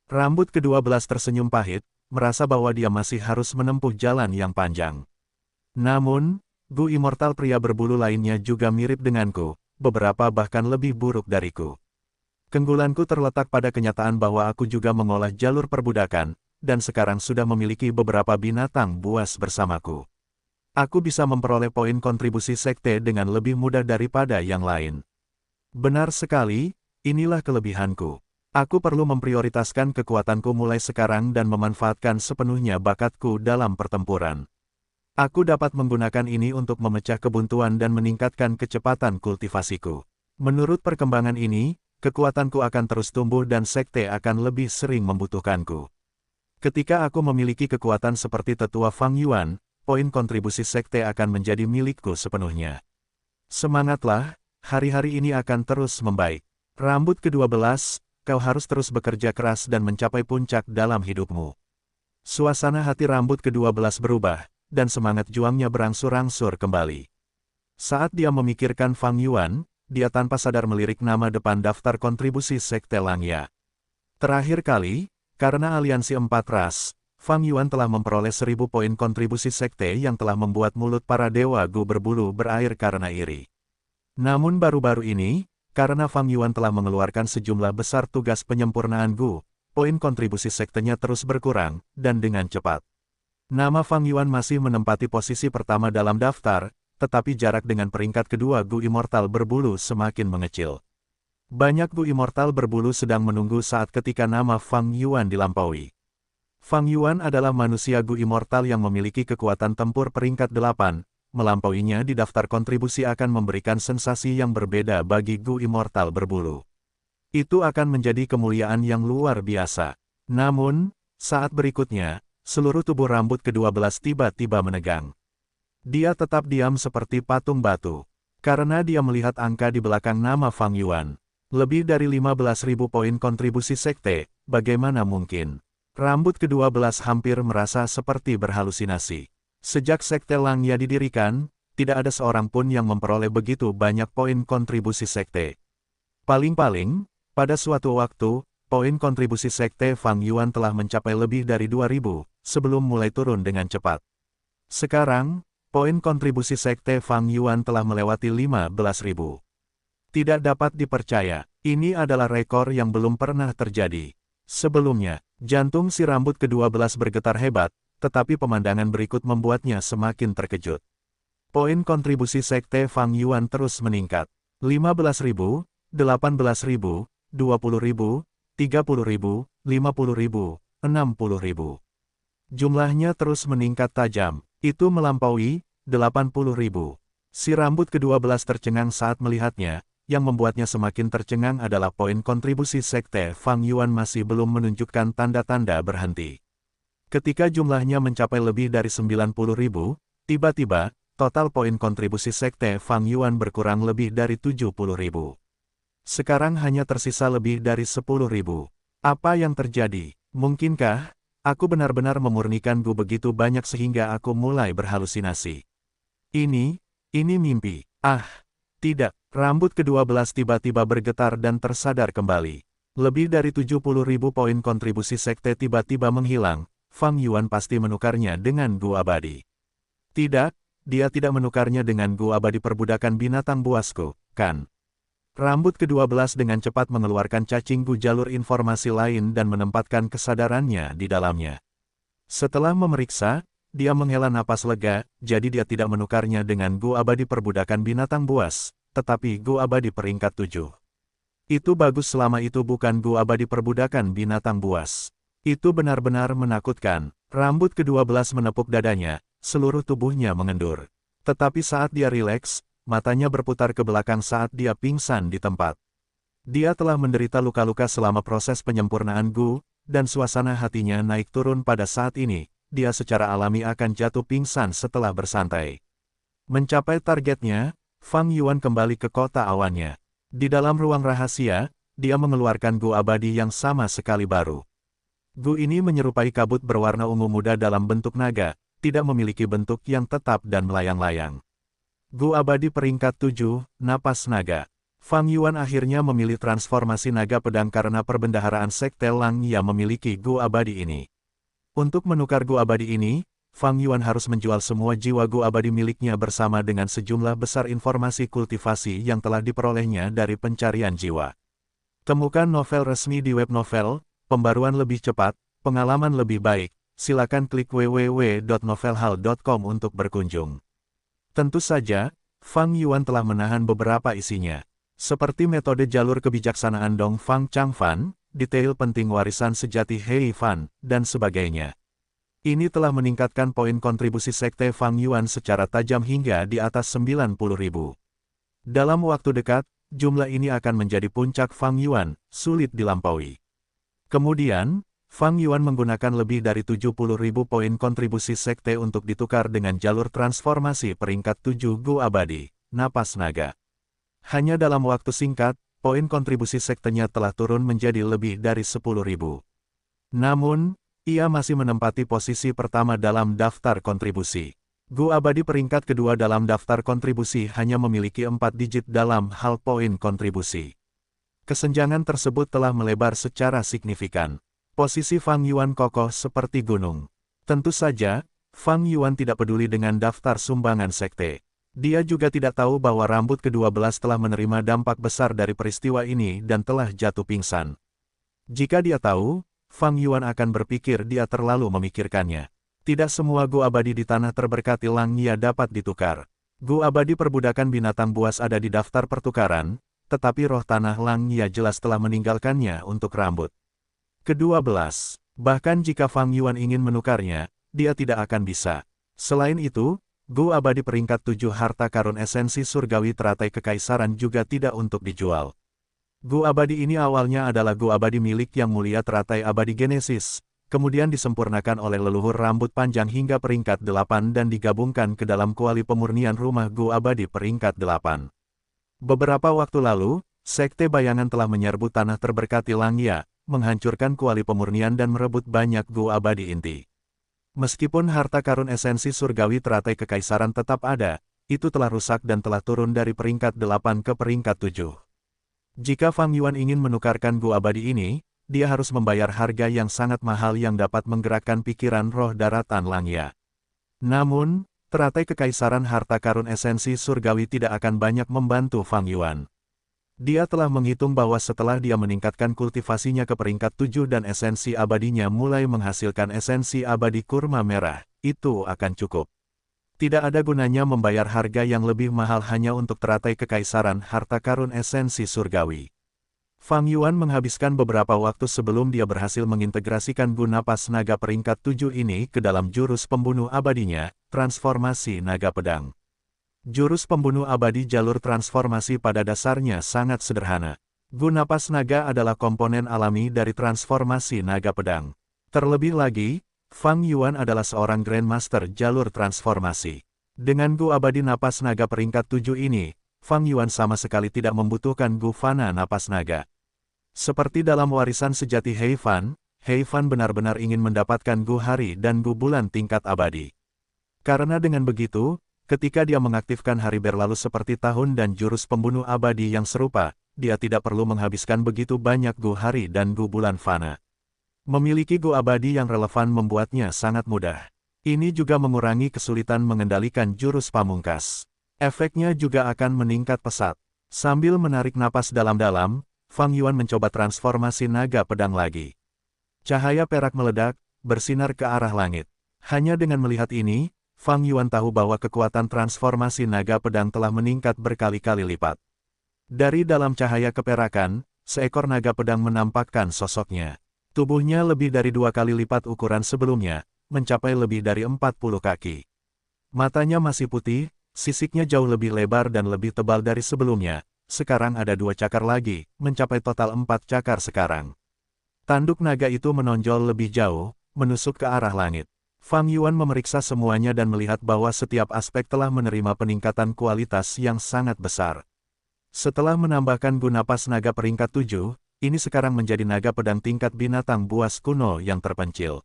Rambut ke-12 tersenyum pahit, merasa bahwa dia masih harus menempuh jalan yang panjang. Namun, Gu Immortal pria berbulu lainnya juga mirip denganku, beberapa bahkan lebih buruk dariku. Keunggulanku terletak pada kenyataan bahwa aku juga mengolah jalur perbudakan, dan sekarang sudah memiliki beberapa binatang buas bersamaku. Aku bisa memperoleh poin kontribusi sekte dengan lebih mudah daripada yang lain. Benar sekali, inilah kelebihanku. Aku perlu memprioritaskan kekuatanku mulai sekarang dan memanfaatkan sepenuhnya bakatku dalam pertempuran. Aku dapat menggunakan ini untuk memecah kebuntuan dan meningkatkan kecepatan kultivasiku. Menurut perkembangan ini, kekuatanku akan terus tumbuh dan sekte akan lebih sering membutuhkanku. Ketika aku memiliki kekuatan seperti tetua Fang Yuan, poin kontribusi sekte akan menjadi milikku sepenuhnya. Semangatlah, hari-hari ini akan terus membaik. Rambut ke-12, kau harus terus bekerja keras dan mencapai puncak dalam hidupmu. Suasana hati rambut ke-12 berubah, dan semangat juangnya berangsur-angsur kembali. Saat dia memikirkan Fang Yuan, dia tanpa sadar melirik nama depan daftar kontribusi Sekte Langya. Terakhir kali, karena aliansi 4 ras, Fang Yuan telah memperoleh 1000 poin kontribusi sekte yang telah membuat mulut para dewa Gu berbulu berair karena iri. Namun baru-baru ini, karena Fang Yuan telah mengeluarkan sejumlah besar tugas penyempurnaan Gu, poin kontribusi sektenya terus berkurang, dan dengan cepat. Nama Fang Yuan masih menempati posisi pertama dalam daftar, tetapi jarak dengan peringkat kedua Gu Immortal berbulu semakin mengecil. Banyak Gu Immortal berbulu sedang menunggu saat ketika nama Fang Yuan dilampaui. Fang Yuan adalah manusia Gu Immortal yang memiliki kekuatan tempur peringkat 8, melampauinya di daftar kontribusi akan memberikan sensasi yang berbeda bagi Gu Immortal berbulu. Itu akan menjadi kemuliaan yang luar biasa. Namun, saat berikutnya, seluruh tubuh rambut ke-12 tiba-tiba menegang. Dia tetap diam seperti patung batu, karena dia melihat angka di belakang nama Fang Yuan. Lebih dari 15.000 poin kontribusi sekte, bagaimana mungkin? Rambut ke-12 hampir merasa seperti berhalusinasi. Sejak Sekte Langya didirikan, tidak ada seorang pun yang memperoleh begitu banyak poin kontribusi sekte. Paling-paling, pada suatu waktu, poin kontribusi sekte Fang Yuan telah mencapai lebih dari 2.000, sebelum mulai turun dengan cepat. Sekarang, poin kontribusi sekte Fang Yuan telah melewati 15.000. Tidak dapat dipercaya, ini adalah rekor yang belum pernah terjadi. Sebelumnya, jantung si rambut ke-12 bergetar hebat, tetapi pemandangan berikut membuatnya semakin terkejut. Poin kontribusi Sekte Fang Yuan terus meningkat. 15.000, 18.000, 20.000, 30.000, 50.000, 60.000. Jumlahnya terus meningkat tajam, itu melampaui 80.000. Si rambut ke-12 tercengang saat melihatnya, yang membuatnya semakin tercengang adalah poin kontribusi Sekte Fang Yuan masih belum menunjukkan tanda-tanda berhenti. Ketika jumlahnya mencapai lebih dari 90.000, tiba-tiba, total poin kontribusi Sekte Fang Yuan berkurang lebih dari 70.000. Sekarang hanya tersisa lebih dari 10.000. Apa yang terjadi? Mungkinkah aku benar-benar memurnikan Gu begitu banyak sehingga aku mulai berhalusinasi? Ini mimpi. Ah, tidak. Rambut ke-12 tiba-tiba bergetar dan tersadar kembali. Lebih dari 70.000 poin kontribusi sekte tiba-tiba menghilang. Fang Yuan pasti menukarnya dengan Gu abadi. Tidak, dia tidak menukarnya dengan Gu abadi perbudakan binatang buasku, kan? Rambut ke-12 dengan cepat mengeluarkan cacing Gu jalur informasi lain dan menempatkan kesadarannya di dalamnya. Setelah memeriksa, dia menghela napas lega, jadi dia tidak menukarnya dengan Gu abadi perbudakan binatang buas, tetapi Gu abadi peringkat 7. Itu bagus selama itu bukan Gu abadi perbudakan binatang buas. Itu benar-benar menakutkan. Rambut ke-12 menepuk dadanya, seluruh tubuhnya mengendur. Tetapi saat dia rileks, matanya berputar ke belakang saat dia pingsan di tempat. Dia telah menderita luka-luka selama proses penyempurnaan Gu, dan suasana hatinya naik turun pada saat ini. Dia secara alami akan jatuh pingsan setelah bersantai. Mencapai targetnya, Fang Yuan kembali ke kota awannya. Di dalam ruang rahasia, dia mengeluarkan Gu abadi yang sama sekali baru. Gu ini menyerupai kabut berwarna ungu muda dalam bentuk naga, tidak memiliki bentuk yang tetap dan melayang-layang. Gu abadi peringkat 7, napas naga. Fang Yuan akhirnya memilih transformasi naga pedang karena perbendaharaan Sekte Lang yang memiliki Gu abadi ini. Untuk menukar Gu abadi ini, Fang Yuan harus menjual semua jiwa Gu abadi miliknya bersama dengan sejumlah besar informasi kultivasi yang telah diperolehnya dari pencarian jiwa. Temukan novel resmi di web novel, pembaruan lebih cepat, pengalaman lebih baik, silakan klik www.novelhal.com untuk berkunjung. Tentu saja, Fang Yuan telah menahan beberapa isinya. Seperti metode jalur kebijaksanaan Dong Fang Chang Fan, detail penting warisan sejati Hei Fan, dan sebagainya. Ini telah meningkatkan poin kontribusi Sekte Fang Yuan secara tajam hingga di atas 90.000. Dalam waktu dekat, jumlah ini akan menjadi puncak Fang Yuan, sulit dilampaui. Kemudian, Fang Yuan menggunakan lebih dari 70.000 poin kontribusi Sekte untuk ditukar dengan jalur transformasi peringkat 7 Gu abadi, napas naga. Hanya dalam waktu singkat, poin kontribusi sektenya telah turun menjadi lebih dari 10.000. Namun, ia masih menempati posisi pertama dalam daftar kontribusi. Gu abadi peringkat kedua dalam daftar kontribusi hanya memiliki 4 digit dalam hal poin kontribusi. Kesenjangan tersebut telah melebar secara signifikan. Posisi Fang Yuan kokoh seperti gunung. Tentu saja, Fang Yuan tidak peduli dengan daftar sumbangan sekte. Dia juga tidak tahu bahwa rambut ke-12 telah menerima dampak besar dari peristiwa ini dan telah jatuh pingsan. Jika dia tahu, Fang Yuan akan berpikir dia terlalu memikirkannya. Tidak semua Gu abadi di tanah terberkati Lang Ya dapat ditukar. Gu abadi perbudakan binatang buas ada di daftar pertukaran, tetapi roh tanah Lang Ya jelas telah meninggalkannya untuk rambut ke-12. Bahkan jika Fang Yuan ingin menukarnya, dia tidak akan bisa. Selain itu, Gu abadi peringkat 7 harta karun esensi surgawi teratai kekaisaran juga tidak untuk dijual. Gu abadi ini awalnya adalah Gu abadi milik yang mulia teratai abadi Genesis, kemudian disempurnakan oleh leluhur rambut panjang hingga peringkat 8 dan digabungkan ke dalam kuali pemurnian rumah Gu abadi peringkat 8. Beberapa waktu lalu, Sekte Bayangan telah menyerbu tanah terberkati Lang Ya, menghancurkan kuali pemurnian dan merebut banyak Gu abadi inti. Meskipun harta karun esensi surgawi teratai kekaisaran tetap ada, itu telah rusak dan telah turun dari peringkat 8 ke peringkat 7. Jika Fang Yuan ingin menukarkan Gu abadi ini, dia harus membayar harga yang sangat mahal yang dapat menggerakkan pikiran roh daratan Lang Ya. Namun, teratai kekaisaran harta karun esensi surgawi tidak akan banyak membantu Fang Yuan. Dia telah menghitung bahwa setelah dia meningkatkan kultivasinya ke peringkat 7 dan esensi abadinya mulai menghasilkan esensi abadi kurma merah, itu akan cukup. Tidak ada gunanya membayar harga yang lebih mahal hanya untuk teratai kekaisaran harta karun esensi surgawi. Fang Yuan menghabiskan beberapa waktu sebelum dia berhasil mengintegrasikan Gu Napas Naga peringkat 7 ini ke dalam jurus pembunuh abadinya, transformasi naga pedang. Jurus pembunuh abadi jalur transformasi pada dasarnya sangat sederhana. Gu Napas Naga adalah komponen alami dari transformasi naga pedang. Terlebih lagi, Fang Yuan adalah seorang Grandmaster jalur transformasi. Dengan Gu Abadi Napas Naga peringkat 7 ini, Fang Yuan sama sekali tidak membutuhkan Gu Fana Napas Naga. Seperti dalam warisan sejati Hei Fan benar-benar ingin mendapatkan Gu Hari dan Gu Bulan tingkat abadi. Karena dengan begitu, ketika dia mengaktifkan hari berlalu seperti tahun dan jurus pembunuh abadi yang serupa, dia tidak perlu menghabiskan begitu banyak Gu Hari dan Gu Bulan Fana. Memiliki Gu abadi yang relevan membuatnya sangat mudah. Ini juga mengurangi kesulitan mengendalikan jurus pamungkas. Efeknya juga akan meningkat pesat. Sambil menarik napas dalam-dalam, Fang Yuan mencoba transformasi naga pedang lagi. Cahaya perak meledak, bersinar ke arah langit. Hanya dengan melihat ini, Fang Yuan tahu bahwa kekuatan transformasi naga pedang telah meningkat berkali-kali lipat. Dari dalam cahaya keperakan, seekor naga pedang menampakkan sosoknya. Tubuhnya lebih dari 2 kali lipat ukuran sebelumnya, mencapai lebih dari 40 kaki. Matanya masih putih, sisiknya jauh lebih lebar dan lebih tebal dari sebelumnya. Sekarang ada 2 cakar lagi, mencapai total 4 cakar sekarang. Tanduk naga itu menonjol lebih jauh, menusuk ke arah langit. Fang Yuan memeriksa semuanya dan melihat bahwa setiap aspek telah menerima peningkatan kualitas yang sangat besar. Setelah menambahkan Gu Napas Naga peringkat 7, ini sekarang menjadi naga pedang tingkat binatang buas kuno yang terpencil.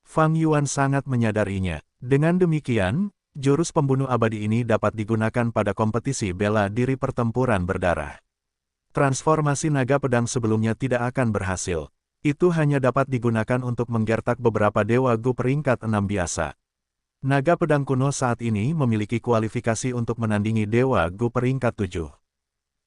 Fang Yuan sangat menyadarinya. Dengan demikian, jurus pembunuh abadi ini dapat digunakan pada kompetisi bela diri pertempuran berdarah. Transformasi naga pedang sebelumnya tidak akan berhasil. Itu hanya dapat digunakan untuk menggertak beberapa dewa Gu peringkat 6 biasa. Naga pedang kuno saat ini memiliki kualifikasi untuk menandingi dewa Gu peringkat 7.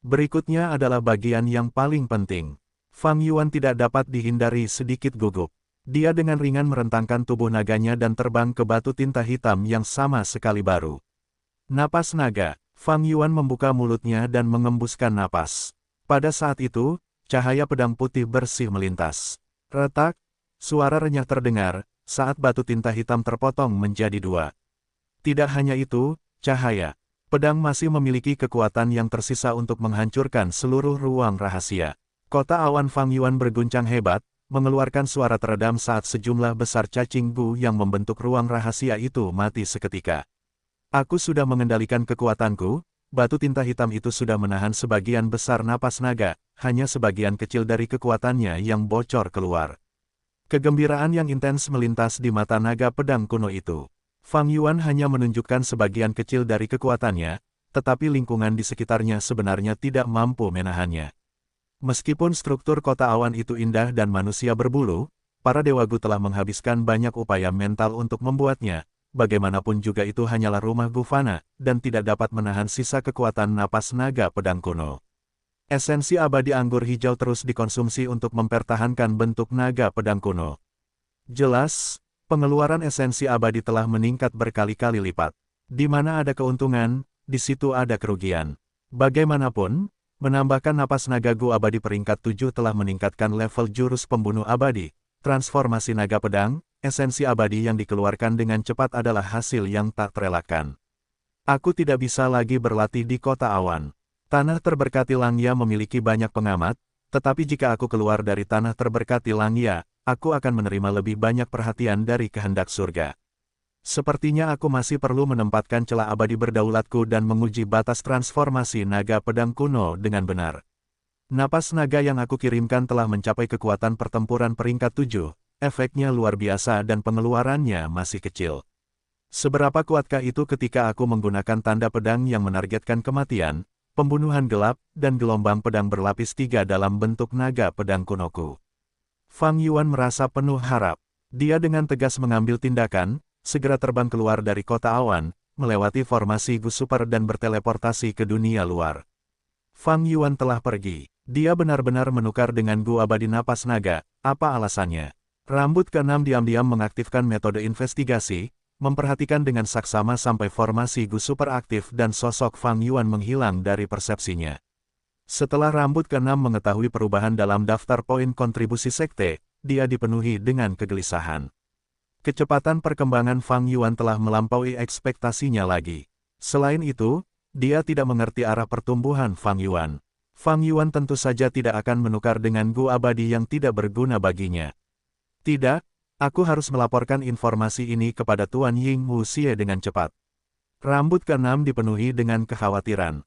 Berikutnya adalah bagian yang paling penting. Fang Yuan tidak dapat dihindari sedikit gugup. Dia dengan ringan merentangkan tubuh naganya dan terbang ke batu tinta hitam yang sama sekali baru. Napas naga, Fang Yuan membuka mulutnya dan mengembuskan napas. Pada saat itu, cahaya pedang putih bersih melintas. Retak, suara renyah terdengar, saat batu tinta hitam terpotong menjadi 2. Tidak hanya itu, cahaya pedang masih memiliki kekuatan yang tersisa untuk menghancurkan seluruh ruang rahasia. Kota awan Fang Yuan berguncang hebat, mengeluarkan suara teredam saat sejumlah besar cacing Gu yang membentuk ruang rahasia itu mati seketika. Aku sudah mengendalikan kekuatanku. Batu tinta hitam itu sudah menahan sebagian besar napas naga, hanya sebagian kecil dari kekuatannya yang bocor keluar. Kegembiraan yang intens melintas di mata naga pedang kuno itu. Fang Yuan hanya menunjukkan sebagian kecil dari kekuatannya, tetapi lingkungan di sekitarnya sebenarnya tidak mampu menahannya. Meskipun struktur kota awan itu indah dan manusia berbulu, para dewa Gu telah menghabiskan banyak upaya mental untuk membuatnya. Bagaimanapun juga itu hanyalah rumah Gu Fana, dan tidak dapat menahan sisa kekuatan napas naga pedang kuno. Esensi abadi anggur hijau terus dikonsumsi untuk mempertahankan bentuk naga pedang kuno. Jelas, pengeluaran esensi abadi telah meningkat berkali-kali lipat. Di mana ada keuntungan, di situ ada kerugian. Bagaimanapun, menambahkan napas naga Gu abadi peringkat 7 telah meningkatkan level jurus pembunuh abadi. Transformasi naga pedang, esensi abadi yang dikeluarkan dengan cepat adalah hasil yang tak terelakkan. Aku tidak bisa lagi berlatih di kota awan. Tanah terberkati Langya memiliki banyak pengamat, tetapi jika aku keluar dari tanah terberkati Langya, aku akan menerima lebih banyak perhatian dari kehendak surga. Sepertinya aku masih perlu menempatkan celah abadi berdaulatku dan menguji batas transformasi naga pedang kuno dengan benar. Napas naga yang aku kirimkan telah mencapai kekuatan pertempuran peringkat 7, efeknya luar biasa dan pengeluarannya masih kecil. Seberapa kuatkah itu ketika aku menggunakan tanda pedang yang menargetkan kematian, pembunuhan gelap, dan gelombang pedang berlapis 3 dalam bentuk naga pedang kunoku? Fang Yuan merasa penuh harap. Dia dengan tegas mengambil tindakan, segera terbang keluar dari kota awan, melewati formasi Gu Super dan berteleportasi ke dunia luar. Fang Yuan telah pergi. Dia benar-benar menukar dengan Gu abadi napas naga. Apa alasannya? Rambut keenam diam-diam mengaktifkan metode investigasi, memperhatikan dengan saksama sampai formasi Gu super aktif dan sosok Fang Yuan menghilang dari persepsinya. Setelah rambut keenam mengetahui perubahan dalam daftar poin kontribusi sekte, dia dipenuhi dengan kegelisahan. Kecepatan perkembangan Fang Yuan telah melampaui ekspektasinya lagi. Selain itu, dia tidak mengerti arah pertumbuhan Fang Yuan. Fang Yuan tentu saja tidak akan menukar dengan Gu abadi yang tidak berguna baginya. Tidak, aku harus melaporkan informasi ini kepada Tuan Ying Wuxie dengan cepat. Rambut keenam dipenuhi dengan kekhawatiran.